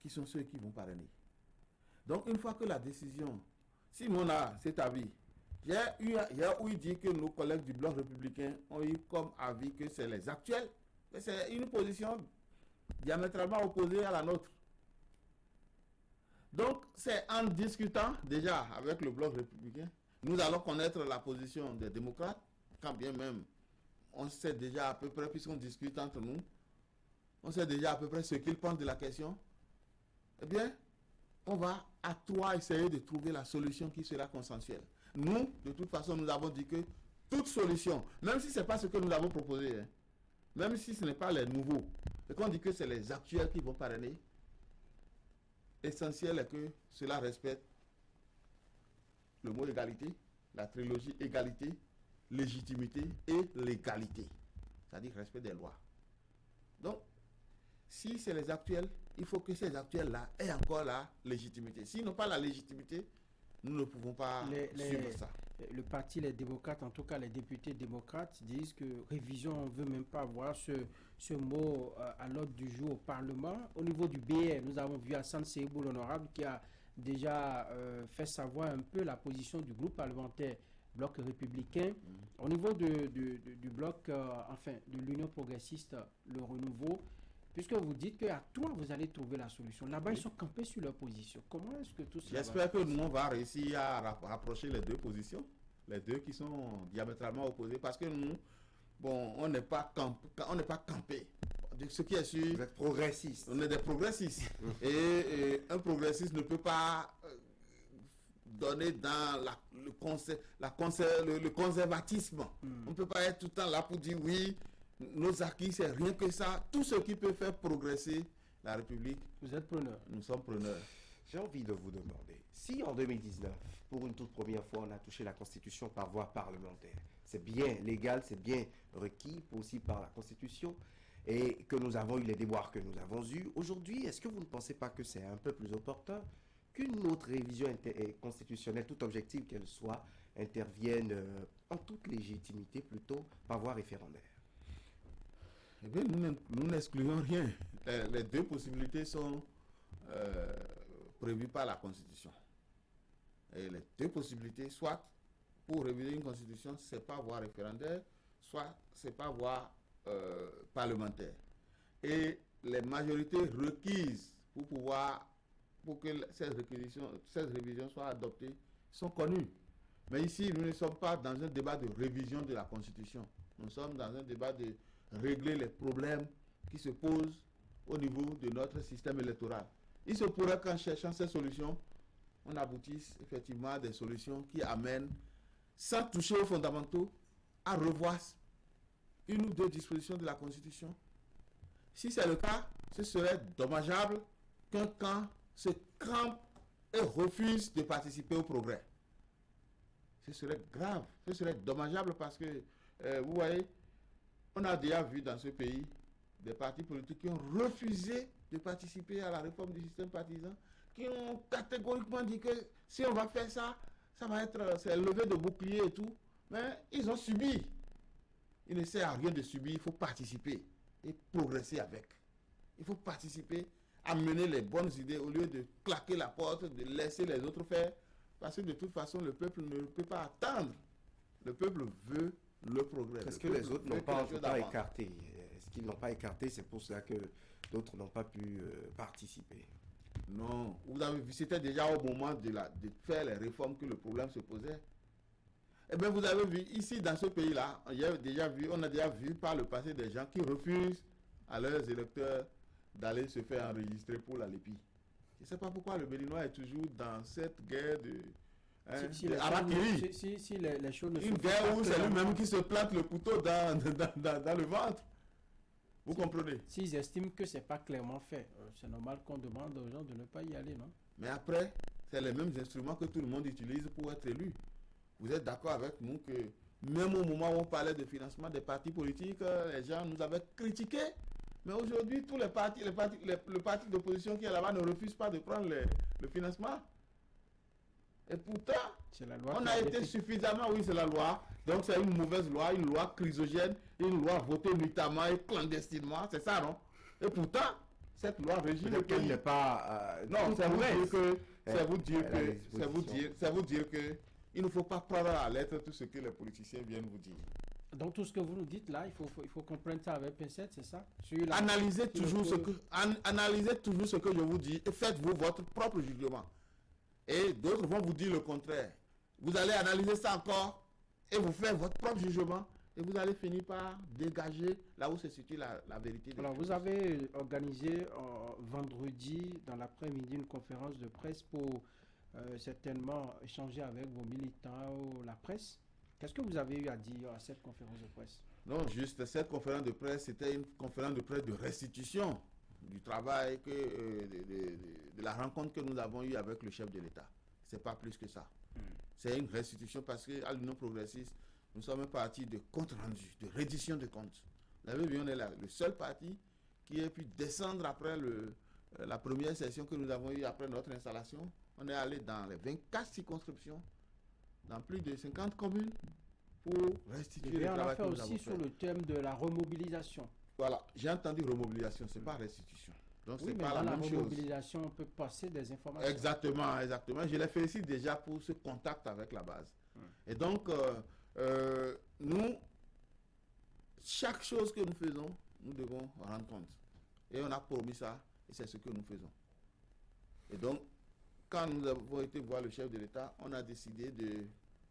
qui sont ceux qui vont parrainer. Donc, une fois que la décision, si nous on a cet avis, il y a où il dit que nos collègues du Bloc républicain ont eu comme avis que c'est les actuels. Mais c'est une position diamétralement opposée à la nôtre. Donc, c'est en discutant déjà avec le Bloc républicain, nous allons connaître la position des démocrates, quand bien même on sait déjà à peu près, puisqu'on discute entre nous, on sait déjà à peu près ce qu'ils pensent de la question. Eh bien, on va à trois essayer de trouver la solution qui sera consensuelle. Nous, de toute façon, nous avons dit que toute solution, même si ce n'est pas ce que nous avons proposé, hein, même si ce n'est pas les nouveaux, et qu'on dit que c'est les actuels qui vont parrainer, l'essentiel est que cela respecte le mot égalité, la trilogie égalité, légitimité et légalité, c'est-à-dire respect des lois. Donc, si c'est les actuels, il faut que ces actuels-là aient encore la légitimité. S'ils n'ont pas la légitimité, nous ne pouvons pas suivre ça. Le parti, les démocrates, en tout cas les députés démocrates, disent que révision, on ne veut même pas voir ce mot à l'ordre du jour au Parlement. Au niveau du BR, nous avons vu Hassan Seibou, l'honorable, qui a déjà fait savoir un peu la position du groupe parlementaire Bloc républicain. Au niveau du bloc, de l'Union progressiste, le renouveau, puisque vous dites qu'à toi, vous allez trouver la solution. Là-bas, ils sont campés sur leur position. Comment est-ce que tout cela J'espère que nous, on va réussir à rapprocher les deux positions, les deux qui sont diamétralement opposées, parce que nous, bon, on n'est pas campé. Ce qui est sûr... Vous êtes progressiste. On est des progressistes. et un progressiste ne peut pas donner dans le conservatisme. On ne peut pas être tout le temps là pour dire oui, nos acquis, c'est rien que ça. Tout ce qui peut faire progresser la République. Vous êtes preneur. Nous sommes preneurs. J'ai envie de vous demander, si en 2019, pour une toute première fois, on a touché la Constitution par voie parlementaire, c'est bien légal, c'est bien requis aussi par la Constitution, et que nous avons eu les déboires que nous avons eus, aujourd'hui, est-ce que vous ne pensez pas que c'est un peu plus opportun qu'une autre révision constitutionnelle, toute objective qu'elle soit, intervienne en toute légitimité plutôt par voie référendaire? Eh bien, nous n'excluons rien. Les deux possibilités sont prévues par la Constitution. Et les deux possibilités, soit pour réviser une Constitution, c'est pas voie référendaire, soit c'est pas voie parlementaire. Et les majorités requises pour que cette révision soit adoptée sont connues. Mais ici, nous ne sommes pas dans un débat de révision de la Constitution. Nous sommes dans un débat de régler les problèmes qui se posent au niveau de notre système électoral. Il se pourrait qu'en cherchant ces solutions, on aboutisse effectivement à des solutions qui amènent, sans toucher aux fondamentaux, à revoir une ou deux dispositions de la Constitution. Si c'est le cas, ce serait dommageable qu'un camp se crampe et refuse de participer au progrès. Ce serait grave, ce serait dommageable parce que, vous voyez, on a déjà vu dans ce pays des partis politiques qui ont refusé de participer à la réforme du système partisan, qui ont catégoriquement dit que si on va faire ça, ça va être levé de bouclier et tout. Mais ils ont subi. Il ne sert à rien de subir, il faut participer et progresser avec. Il faut participer, amener les bonnes idées au lieu de claquer la porte, de laisser les autres faire. Parce que de toute façon, le peuple ne peut pas attendre. Le peuple veut le progrès. Est-ce que les autres n'ont pas écarté? Est-ce qu'ils n'ont pas écarté? C'est pour cela que d'autres n'ont pas pu participer. Non, vous avez vu, c'était déjà au moment de faire les réformes que le problème se posait. Eh bien, vous avez vu, ici, dans ce pays-là, on a déjà vu par le passé des gens qui refusent à leurs électeurs d'aller se faire enregistrer pour la LEPI. Je ne sais pas pourquoi le Béninois est toujours dans cette guerre de harakiri. Les choses ne sont une guerre où c'est lui-même qui se plante le couteau dans le ventre. Vous comprenez? S'ils estiment que ce n'est pas clairement fait, c'est normal qu'on demande aux gens de ne pas y aller, non? Mais après, c'est les mêmes instruments que tout le monde utilise pour être élu. Vous êtes d'accord avec nous que même au moment où on parlait de financement des partis politiques, les gens nous avaient critiqué. Mais aujourd'hui, tous le parti d'opposition qui est là-bas ne refuse pas de prendre le financement. Et pourtant, on a été suffisamment, oui, c'est la loi. Donc c'est une mauvaise loi, une loi chrysogène, une loi votée nuitamment et clandestinement, c'est ça, non? Et pourtant, cette loi régit le pays. n'est pas... non, c'est vrai que c'est vous dire elle a que, des dispositions. c'est vous dire que il ne faut pas prendre à la lettre tout ce que les politiciens viennent vous dire. Donc tout ce que vous nous dites là, il faut comprendre ça avec pincette, c'est ça? Sur la- Analysez sur le toujours, code. analysez toujours ce que je vous dis et faites-vous votre propre jugement. Et d'autres vont vous dire le contraire. Vous allez analyser ça encore et vous faire votre propre jugement et vous allez finir par dégager là où se situe la vérité. Des Alors, choses. vous avez organisé vendredi dans l'après-midi une conférence de presse pour certainement échanger avec vos militants ou la presse. Qu'est-ce que vous avez eu à dire à cette conférence de presse? Non, juste cette conférence de presse, c'était une conférence de presse de restitution du travail, de la rencontre que nous avons eue avec le chef de l'État. Ce n'est pas plus que ça. C'est une restitution parce qu'à l'Union progressiste, nous sommes un parti de compte rendu, de reddition de comptes. Vous avez vu, on est le seul parti qui a pu descendre après la première session que nous avons eue après notre installation. On est allé dans les 24 circonscriptions, dans plus de 50 communes, pour restituer le On a travail fait que nous aussi avons sur fait. le thème de la remobilisation. Voilà, j'ai entendu remobilisation, c'est pas restitution. Donc Oui, c'est mais pas dans la la même chose. remobilisation, on peut passer des informations. Exactement, exactement. Je les félicite déjà pour ce contact avec la base. Et donc, nous, chaque chose que nous faisons, nous devons rendre compte. Et on a promis ça, et c'est ce que nous faisons. Et donc, quand nous avons été voir le chef de l'État, on a décidé de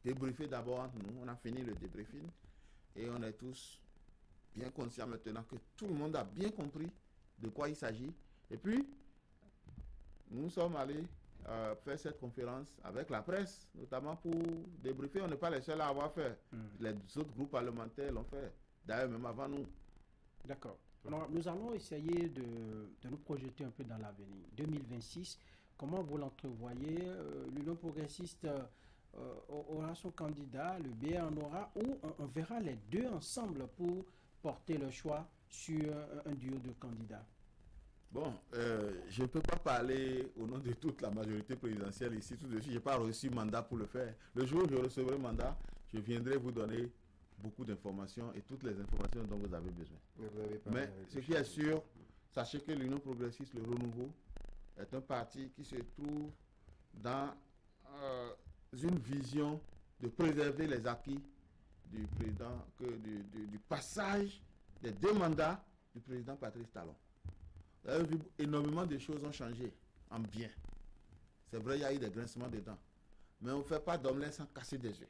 débriefer d'abord entre nous. On a fini le débriefing, et on est tous bien conscients maintenant que tout le monde a bien compris de quoi il s'agit. Et puis, nous sommes allés faire cette conférence avec la presse, notamment pour débriefer. On n'est pas les seuls à avoir fait. Les autres groupes parlementaires l'ont fait. D'ailleurs, même avant nous. D'accord. Alors, nous allons essayer de nous projeter un peu dans l'avenir. 2026, comment vous l'entrevoyez? L'Union progressiste aura son candidat, le BR en aura, ou on verra les deux ensemble pour porter le choix sur un duo de candidats? Bon, je ne peux pas parler au nom de toute la majorité présidentielle ici tout de suite. Je n'ai pas reçu mandat pour le faire. Le jour où je recevrai mandat, je viendrai vous donner beaucoup d'informations et toutes les informations dont vous avez besoin. Mais ce qui est sûr, sachez que l'Union progressiste, le renouveau, est un parti qui se trouve dans une vision de préserver les acquis du président, du passage des deux mandats du président Patrice Talon. Vous avez vu, énormément de choses ont changé en bien. C'est vrai, il y a eu des grincements de dents. Mais on ne fait pas d'omelette sans casser des œufs.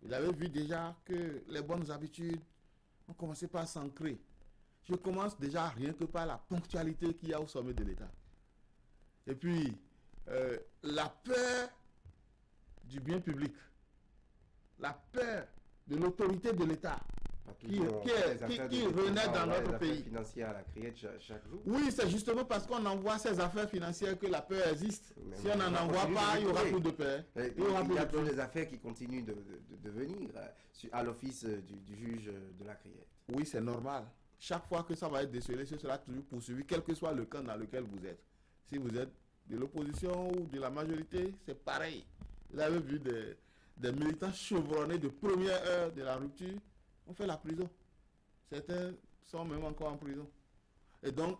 Vous avez vu déjà que les bonnes habitudes ont commencé par s'ancrer. Je commence déjà rien que par la ponctualité qu'il y a au sommet de l'État. Et puis, la peur du bien public, la peur de l'autorité de l'État qui renaît dans notre pays. Financières à la criette chaque jour. Oui, c'est justement parce qu'on envoie ces affaires financières que la peur existe. Mais Si on n'en envoie pas, il n'y aura plus de peur. Il y a toujours des affaires qui continuent de venir à l'office du juge de la criette. Oui, c'est normal. Chaque fois que ça va être décelé, ce sera toujours poursuivi, quel que soit le camp dans lequel vous êtes. Si vous êtes de l'opposition ou de la majorité, c'est pareil. Vous avez vu des militants chevronnés de première heure de la rupture, on fait la prison. Certains sont même encore en prison. Et donc,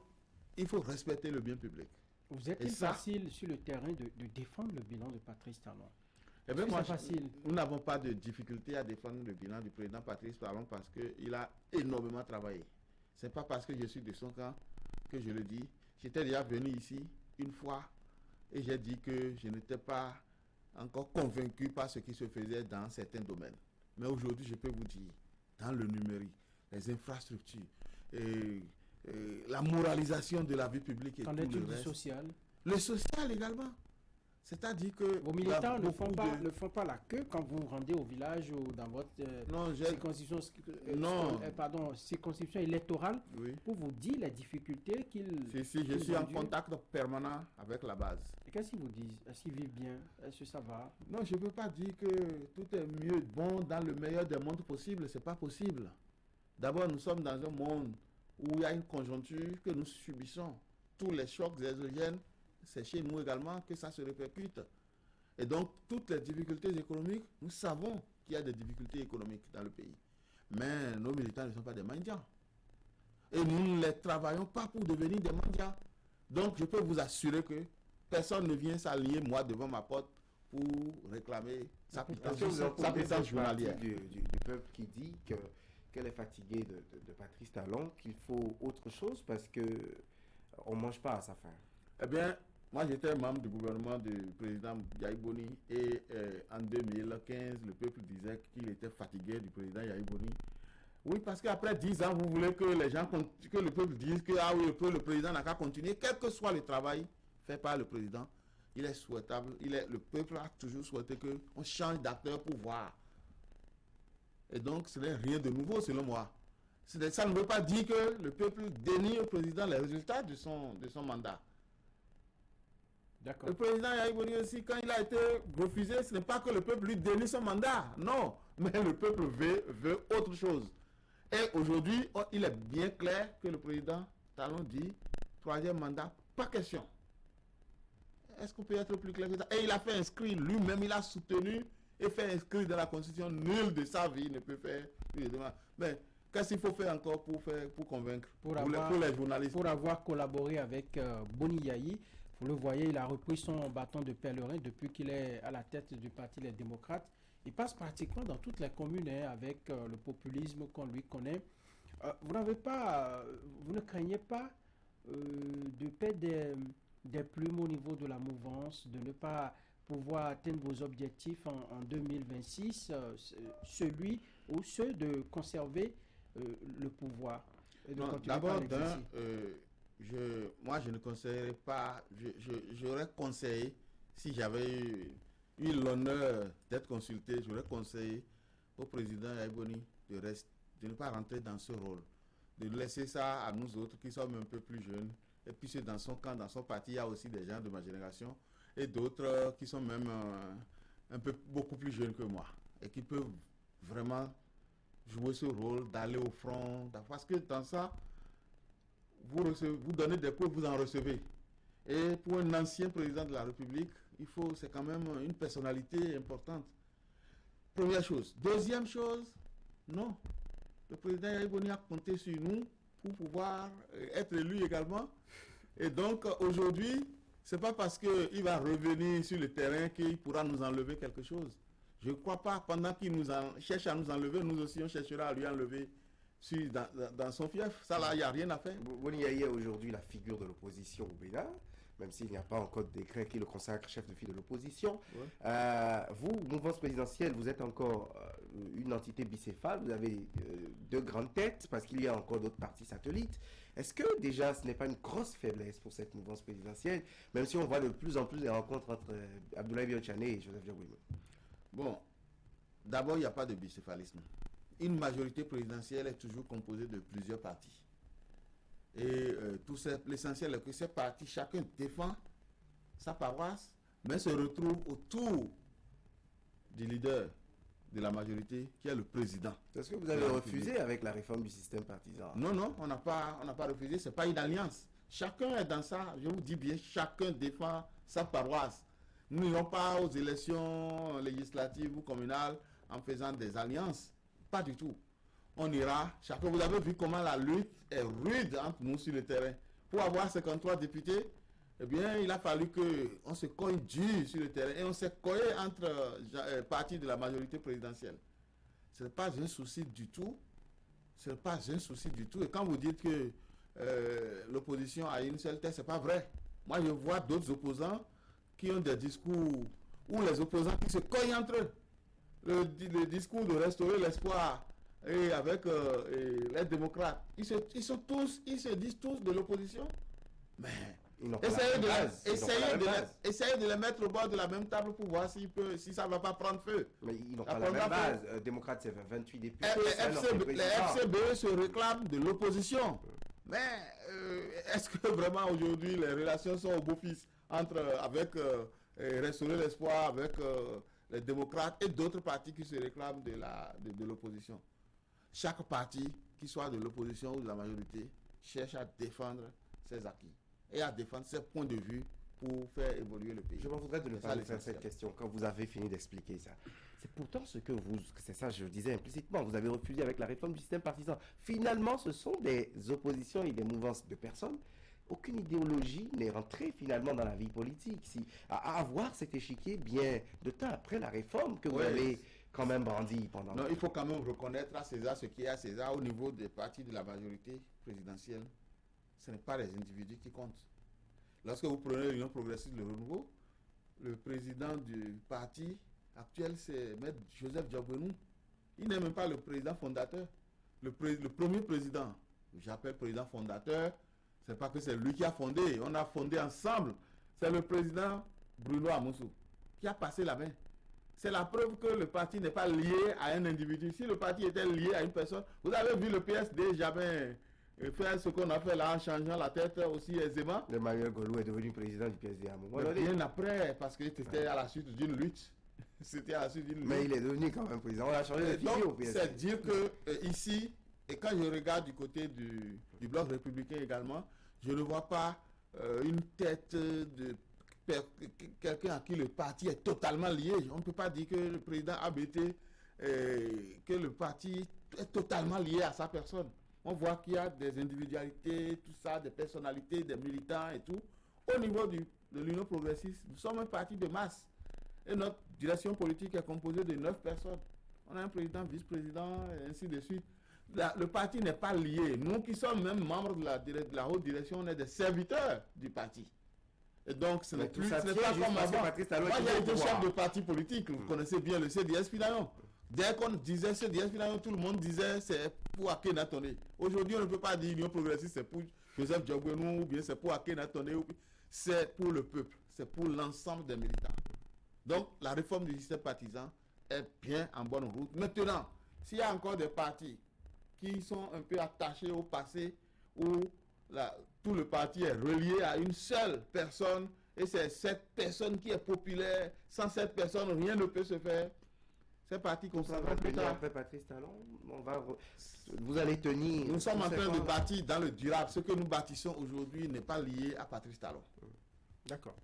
il faut respecter le bien public. Vous êtes facile sur le terrain de défendre le bilan de Patrice Talon? Eh bien, moi, facile. Nous n'avons pas de difficulté à défendre le bilan du président Patrice Talon parce qu'il a énormément travaillé. Ce n'est pas parce que je suis de son camp que je le dis. J'étais déjà venu ici une fois et j'ai dit que je n'étais pas encore convaincu par ce qui se faisait dans certains domaines. Mais aujourd'hui, je peux vous dire, dans le numérique, les infrastructures, la moralisation de la vie publique et tout le reste. Social. Le social également. C'est-à-dire que vos militants ne font pas la queue quand vous rendez au village ou dans votre circonscription électorale pour vous dire les difficultés qu'ils... Si, je suis en contact permanent avec la base. Et qu'est-ce qu'ils vous disent? Est-ce qu'ils vivent bien? Est-ce que ça va? Non, je ne peux pas dire que tout est mieux, bon, dans le meilleur des mondes possibles. Ce n'est pas possible. D'abord, nous sommes dans un monde où il y a une conjoncture que nous subissons. Tous les chocs exogènes, c'est chez nous également que ça se répercute. Et donc, toutes les difficultés économiques, nous savons qu'il y a des difficultés économiques dans le pays. Mais nos militants ne sont pas des mendiants. Et nous ne les travaillons pas pour devenir des mendiants. Donc, je peux vous assurer que personne ne vient s'aligner, moi, devant ma porte pour réclamer sa Est-ce que vous entendez pitance cette partie journalière. du peuple qui dit qu'elle est fatiguée de Patrice Talon, qu'il faut autre chose parce que on ne mange pas à sa faim? Eh bien, moi, j'étais membre du gouvernement du président Yahi Boni et en 2015, le peuple disait qu'il était fatigué du président Yahi Boni. Oui, parce qu'après 10 ans, vous voulez que les gens, que le peuple dise que ah oui, le président n'a qu'à continuer, quel que soit le travail fait par le président, il est souhaitable, le peuple a toujours souhaité qu'on change d'acteur pour voir. Et donc, ce n'est rien de nouveau selon moi. Ça ne veut pas dire que le peuple dénie au président les résultats de son mandat. D'accord. Le président Yahi Boni aussi, quand il a été refusé, ce n'est pas que le peuple lui dénie son mandat, non, mais le peuple veut autre chose. Et aujourd'hui, il est bien clair que le président Talon dit, troisième mandat, pas question. Est-ce qu'on peut être plus clair que ça? Et il a fait inscrire lui-même, il a soutenu et fait inscrire dans la Constitution, nul de sa vie ne peut faire plus de demande. Mais qu'est-ce qu'il faut faire encore pour convaincre pour les journalistes? Pour avoir collaboré avec Boni Yahi, vous le voyez, il a repris son bâton de pèlerin depuis qu'il est à la tête du Parti Les Démocrates. Il passe pratiquement dans toutes les communes avec le populisme qu'on lui connaît. Vous ne craignez pas de perdre des plumes au niveau de la mouvance, de ne pas pouvoir atteindre vos objectifs en 2026, celui ou ceux de conserver le pouvoir et de continuer d'abord, par l'exercice. moi je ne conseillerais pas, j'aurais conseillé, si j'avais eu l'honneur d'être consulté, j'aurais conseillé au président Yahi Boni de ne pas rentrer dans ce rôle, de laisser ça à nous autres qui sommes un peu plus jeunes. Et puis dans son camp, dans son parti, il y a aussi des gens de ma génération et d'autres qui sont même beaucoup plus jeunes que moi et qui peuvent vraiment jouer ce rôle d'aller au front, parce que dans ça, vous donnez des preuves, vous en recevez. Et pour un ancien président de la République, c'est quand même une personnalité importante. Première chose. Deuxième chose, non. Le président Yahi Boni a compté sur nous pour pouvoir être élu également. Et donc, aujourd'hui, ce n'est pas parce qu'il va revenir sur le terrain qu'il pourra nous enlever quelque chose. Je ne crois pas, pendant qu'il cherche à nous enlever, nous aussi, on cherchera à lui enlever dans son fief. Ça, là, il n'y a rien à faire. Boni Yahi est aujourd'hui la figure de l'opposition au Bénin, même s'il n'y a pas encore de décret qui le consacre chef de file de l'opposition. Ouais. Vous, mouvance présidentielle, vous êtes encore une entité bicéphale, vous avez deux grandes têtes, parce qu'il y a encore d'autres partis satellites. Est-ce que déjà ce n'est pas une grosse faiblesse pour cette mouvance présidentielle, même si on voit de plus en plus des rencontres entre Abdoulaye Biotchane et Joseph Diabouyou? Bon, d'abord, il n'y a pas de bicéphalisme. Une majorité présidentielle est toujours composée de plusieurs partis. Et l'essentiel est que ces partis, chacun défend sa paroisse, mais se retrouve autour du leader de la majorité, qui est le président. Est-ce que vous avez refusé avec la réforme du système partisan? Non, on n'a pas refusé, ce n'est pas une alliance. Chacun est dans ça, je vous dis bien, chacun défend sa paroisse. Nous n'irons pas aux élections législatives ou communales en faisant des alliances. Pas du tout. On ira, chacun, vous avez vu comment la lutte est rude entre nous sur le terrain. Pour avoir 53 députés, eh bien, il a fallu qu'on se cogne dur sur le terrain et on s'est collé entre partis de la majorité présidentielle. Ce n'est pas un souci du tout. Ce n'est pas un souci du tout. Et quand vous dites que l'opposition a une seule tête, ce n'est pas vrai. Moi, je vois d'autres opposants qui ont des discours, ou les opposants qui se cognent entre eux. Le discours de restaurer l'espoir et avec les démocrates, ils se disent tous de l'opposition, mais essayez de les mettre au bord de la même table pour voir si ça ne va pas prendre feu. Mais ils n'ont pas la même base. Démocrate, c'est 28 députés. Les FCBE se réclament de l'opposition. Mais est-ce que vraiment aujourd'hui les relations sont au beau-fils avec restaurer l'espoir, avec les démocrates et d'autres partis qui se réclament de l'opposition? Chaque parti, qu'il soit de l'opposition ou de la majorité, cherche à défendre ses acquis et à défendre ses points de vue pour faire évoluer le pays. Je m'en voudrais de ne pas faire cette question quand vous avez fini d'expliquer ça. C'est pourtant c'est ça je disais implicitement, vous avez refusé avec la réforme du système partisan. Finalement, ce sont des oppositions et des mouvances de personnes aucune idéologie n'est rentrée finalement dans la vie politique. À avoir cet échiquier bien de temps après la réforme que vous avez quand même brandi pendant... Non, il faut quand même reconnaître à César ce qui est à César au niveau des partis de la majorité présidentielle. Ce n'est pas les individus qui comptent. Lorsque vous prenez l'Union progressiste, le renouveau, le président du parti actuel, c'est Maître Joseph Diabonou. Il n'est même pas le président fondateur. Le premier président, j'appelle président fondateur, c'est pas que c'est lui qui a fondé. On a fondé ensemble. C'est le président Bruno Amoussou qui a passé la main. C'est la preuve que le parti n'est pas lié à un individu. Si le parti était lié à une personne, vous avez vu le PSD jamais faire ce qu'on a fait là en changeant la tête aussi aisément. Emmanuel Golou est devenu président du PSD à un moment donné. Bien après, parce que c'était à la suite d'une lutte. C'était à la suite d'une lutte. Mais il est devenu quand même président. On a changé de figure au PSD. C'est dire que ici, et quand je regarde du côté du bloc républicain également, je ne vois pas une tête de quelqu'un à qui le parti est totalement lié. On ne peut pas dire que le président ABT, que le parti est totalement lié à sa personne. On voit qu'il y a des individualités, tout ça, des personnalités, des militants et tout. Au niveau de l'Union progressiste, nous sommes un parti de masse. Et notre direction politique est composée de 9 personnes. On a un président, vice-président, et ainsi de suite. Le parti n'est pas lié. Nous qui sommes même membres de la haute direction, on est des serviteurs du parti. Et donc, ce n'est plus pas comme avant. Moi, j'ai été chef de parti politique. Vous connaissez bien le CDS Finayon. Dès qu'on disait CDS Finayon, tout le monde disait c'est pour Akhenatonné. Aujourd'hui, on ne peut pas dire Union progressiste, c'est pour Joseph Diabonou, ou bien c'est pour Akhenatonné. C'est pour le peuple. C'est pour l'ensemble des militants. Donc, la réforme du système partisan est bien en bonne route. Maintenant, s'il y a encore des partis qui sont un peu attachés au passé, où tout le parti est relié à une seule personne, et c'est cette personne qui est populaire. Sans cette personne, rien ne peut se faire. C'est parti comme ça. Après Patrice Talon, vous allez tenir... Nous sommes en train de bâtir dans le durable. Ce que nous bâtissons aujourd'hui n'est pas lié à Patrice Talon. D'accord.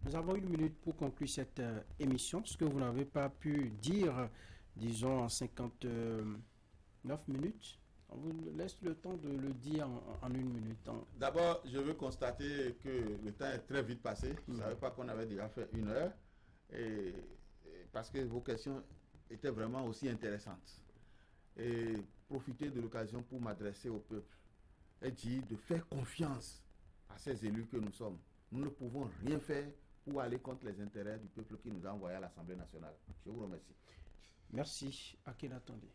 Nous avons une minute pour conclure cette émission. Ce que vous n'avez pas pu dire, disons, en 59 minutes. On vous laisse le temps de le dire en une minute. D'abord, je veux constater que le temps est très vite passé. Je ne savais pas qu'on avait déjà fait 1 heure. Et parce que vos questions étaient vraiment aussi intéressantes. Et profiter de l'occasion pour m'adresser au peuple et dire de faire confiance à ces élus que nous sommes. Nous ne pouvons rien faire pour aller contre les intérêts du peuple qui nous a envoyés à l'Assemblée nationale. Je vous remercie. Merci. Akhenatonné.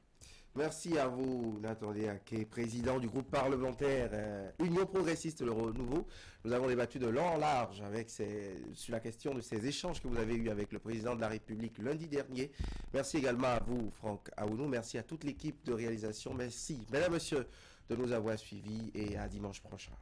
Merci à vous, Nathan Aké, président du groupe parlementaire Union progressiste Le Renouveau. Nous avons débattu de long en large sur la question de ces échanges que vous avez eus avec le président de la République lundi dernier. Merci également à vous, Franck Aounou. Merci à toute l'équipe de réalisation. Merci, mesdames, messieurs, de nous avoir suivis et à dimanche prochain.